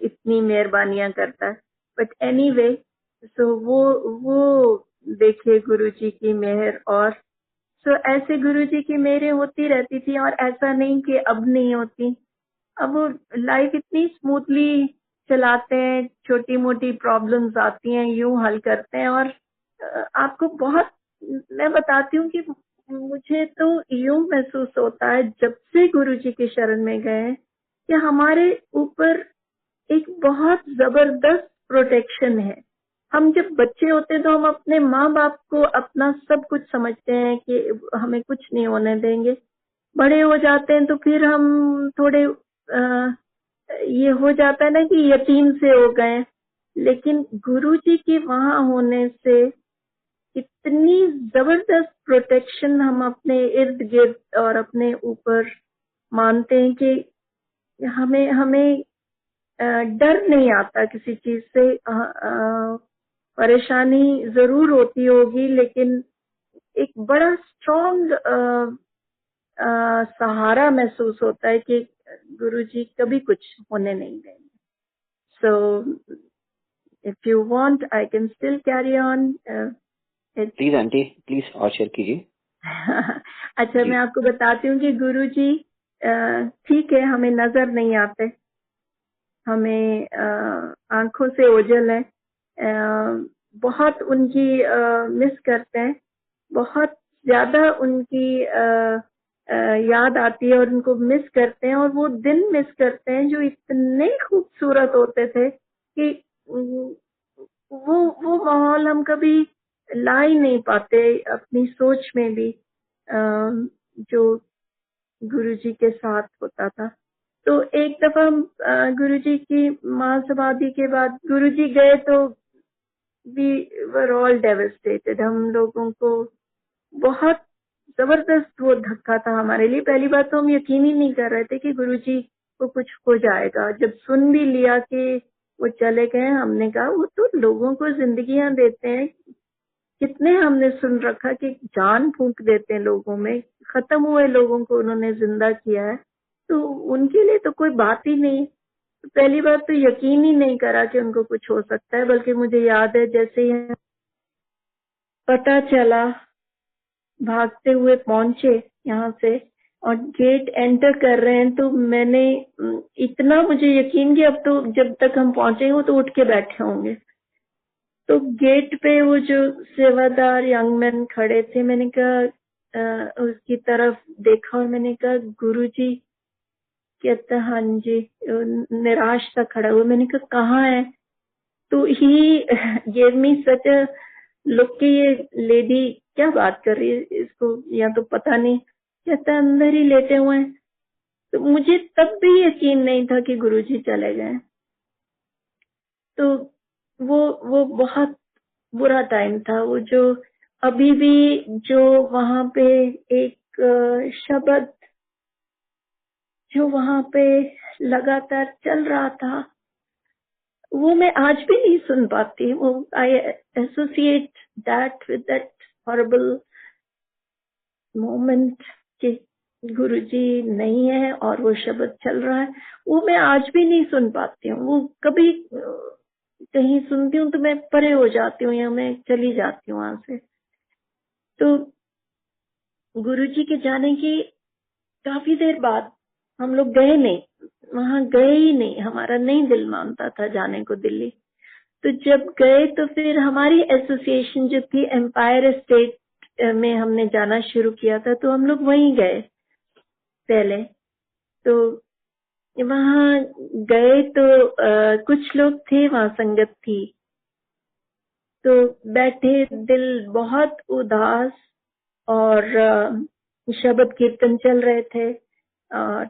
इतनी मेहरबानियां करता है। बट एनीवे, सो वो देखे गुरुजी की मेहर, और सो ऐसे गुरुजी की मेहरें होती रहती थी, और ऐसा नहीं कि अब नहीं होती। अब वो लाइफ इतनी स्मूथली चलाते हैं, छोटी मोटी प्रॉब्लम्स आती हैं यूं हल करते हैं, और आपको बहुत, मैं बताती हूँ कि मुझे तो यूं महसूस होता है जब से गुरुजी के शरण में गए हैं, कि हमारे ऊपर एक बहुत जबरदस्त प्रोटेक्शन है। हम जब बच्चे होते हैं तो हम अपने माँ बाप को अपना सब कुछ समझते हैं कि हमें कुछ नहीं होने देंगे। बड़े हो जाते हैं तो फिर हम थोड़े ये हो जाता है ना कि यतीम से हो गए। लेकिन गुरुजी के वहां होने से इतनी जबरदस्त प्रोटेक्शन हम अपने इर्द गिर्द और अपने ऊपर मानते हैं कि हमें हमें डर नहीं आता किसी चीज से। परेशानी जरूर होती होगी, लेकिन एक बड़ा स्ट्रॉन्ग सहारा महसूस होता है कि गुरुजी कभी कुछ होने नहीं देंगे। So if you want I can still carry on. Please aunty, please और शेयर कीजिए। अच्छा, मैं आपको बताती हूँ कि गुरुजी ठीक है, हमें नजर नहीं आते, हमें आंखों से ओझल है, बहुत उनकी मिस करते हैं, बहुत ज्यादा उनकी याद आती है और उनको मिस करते हैं, और वो दिन मिस करते हैं जो इतने खूबसूरत होते थे कि वो माहौल हम कभी ला ही नहीं पाते अपनी सोच में भी, जो गुरुजी के साथ होता था। तो एक दफा हम गुरुजी की महासमाधि के बाद गुरुजी गए तो वी वर ऑल डेवस्टेटेड। हम लोगों को बहुत जबरदस्त वो धक्का था हमारे लिए। पहली बात तो हम यकीन ही नहीं कर रहे थे कि गुरुजी को कुछ हो जाएगा। जब सुन भी लिया कि वो चले गए, हमने कहा वो तो लोगों को जिंदगियां देते हैं, कितने हमने सुन रखा कि जान फूंक देते हैं लोगों में, खत्म हुए लोगों को उन्होंने जिंदा किया है, तो उनके लिए तो कोई बात ही नहीं। तो पहली बात तो यकीन ही नहीं करा कि उनको कुछ हो सकता है। बल्कि मुझे याद है जैसे ही पता चला, भागते हुए पहुंचे यहाँ से और गेट एंटर कर रहे हैं, तो मैंने इतना मुझे यकीन कि अब तो जब तक हम पहुंचे वो तो उठ के बैठे होंगे। तो गेट पे वो जो सेवादार यंग मैन खड़े थे, मैंने कहा उसकी तरफ देखा और मैंने कहा गुरुजी। कहता हाँ जी। निराश सा खड़ा हुआ। मैंने कहा कहाँ है? तो he gave me such a look कि ये लेडी क्या बात कर रही है, इसको या तो पता नहीं। कहता अंदर ही लेटे हुए हैं। तो मुझे तब भी यकीन नहीं था कि गुरुजी चले गए। तो वो बहुत बुरा टाइम था। वो जो अभी भी जो वहां पे एक शब्द जो वहां पे लगातार चल रहा था, वो मैं आज भी नहीं सुन पाती। वो आई associate that with that horrible moment कि गुरुजी नहीं है और वो शब्द चल रहा है। वो मैं आज भी नहीं सुन पाती हूँ। वो कभी कहीं सुनती हूँ तो मैं परे हो जाती हूँ या मैं चली जाती हूँ वहां से। तो गुरुजी के जाने की काफी देर बाद हम लोग गए नहीं, वहां गए ही नहीं। हमारा नहीं दिल मानता था जाने को दिल्ली। तो जब गए तो फिर हमारी एसोसिएशन जो थी एम्पायर स्टेट में हमने जाना शुरू किया था, तो हम लोग वहीं गए पहले। तो वहां गए तो कुछ लोग थे वहां, संगत थी। तो बैठे, दिल बहुत उदास, और शब्द कीर्तन चल रहे थे। और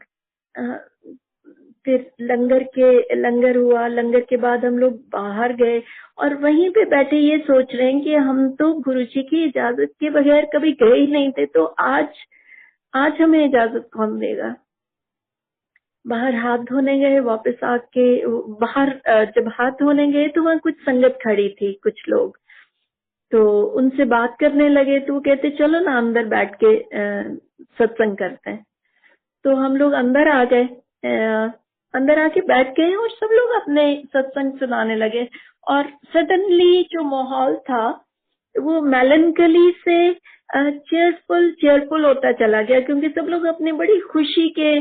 फिर लंगर हुआ। लंगर के बाद हम लोग बाहर गए और वहीं पे बैठे ये सोच रहे हैं कि हम तो गुरुजी की इजाजत के बगैर कभी गए ही नहीं थे, तो आज हमें इजाजत कौन देगा। बाहर हाथ धोने गए, वापस आके बाहर जब हाथ धोने गए तो वहाँ कुछ संगत खड़ी थी, कुछ लोग। तो उनसे बात करने लगे तो वो कहते चलो ना अंदर बैठ के सत्संग करते हैं। तो हम लोग अंदर आ गए, अंदर आके बैठ गए और सब लोग अपने सत्संग सुनाने लगे। और सडनली जो माहौल था वो मेलनकली से चेयरफुल होता चला गया, क्योंकि सब लोग अपने बड़ी खुशी के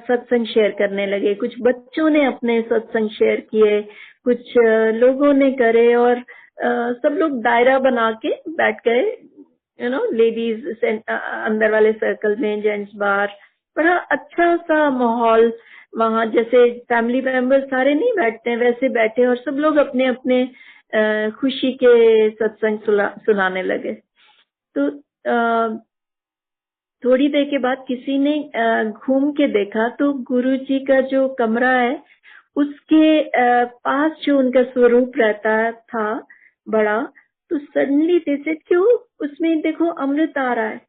सत्संग शेयर करने लगे। कुछ बच्चों ने अपने सत्संग शेयर किए, कुछ लोगों ने करे, और सब लोग दायरा बना के बैठ गए। लेडीज अंदर वाले सर्कल में, जेंट्स बाहर। बड़ा अच्छा सा माहौल वहां, जैसे फैमिली मेंबर्स सारे नहीं बैठते हैं वैसे बैठे, और सब लोग अपने अपने खुशी के सत्संग सुनाने लगे। तो थोड़ी देर के बाद किसी ने घूम के देखा तो गुरुजी का जो कमरा है उसके पास जो उनका स्वरूप रहता था बड़ा, तो सडनली जैसे क्यों उसमें देखो अमृत आ रहा है।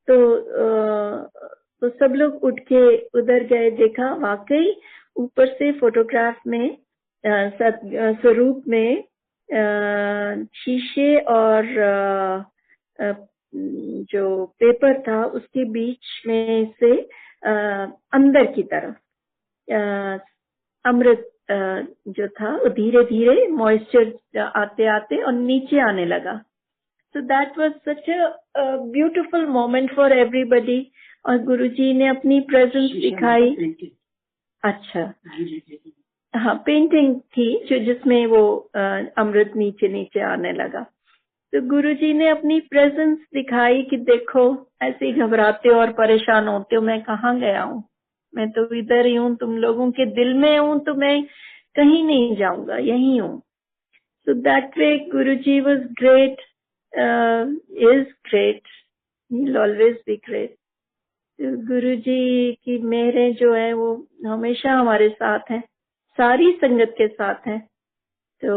तो सब लोग उठ के उधर गए, देखा वाकई ऊपर से फोटोग्राफ में स्वरूप में शीशे और जो पेपर था उसके बीच में से अंदर की तरफ अमृत जो था वो धीरे धीरे मॉइस्चर आते आते और नीचे आने लगा। So that was such a beautiful moment for everybody। और गुरुजी ने अपनी प्रेजेंस दिखाई। अच्छा, हाँ पेंटिंग थी जो जिसमें वो अमृत नीचे नीचे आने लगा। तो गुरुजी ने अपनी प्रेजेंस दिखाई कि देखो ऐसे ही घबराते हो और परेशान होते हो, मैं कहाँ गया हूँ, मैं तो इधर ही हूँ, तुम लोगों के दिल में हूँ, तो मैं कहीं नहीं जाऊंगा, यही हूँ. So that way Guruji was great, is great, he'll always be great. तो गुरुजी की मेहरें जो है वो हमेशा हमारे साथ हैं, सारी संगत के साथ हैं. तो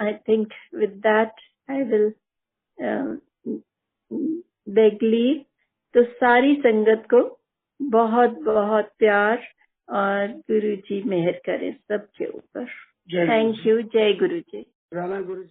I think with that I will beg leave. तो सारी संगत को बहुत बहुत प्यार और गुरुजी मेहर करें सबके ऊपर. जय थैंक यू. जय गुरुजी. राणा गुरुजी.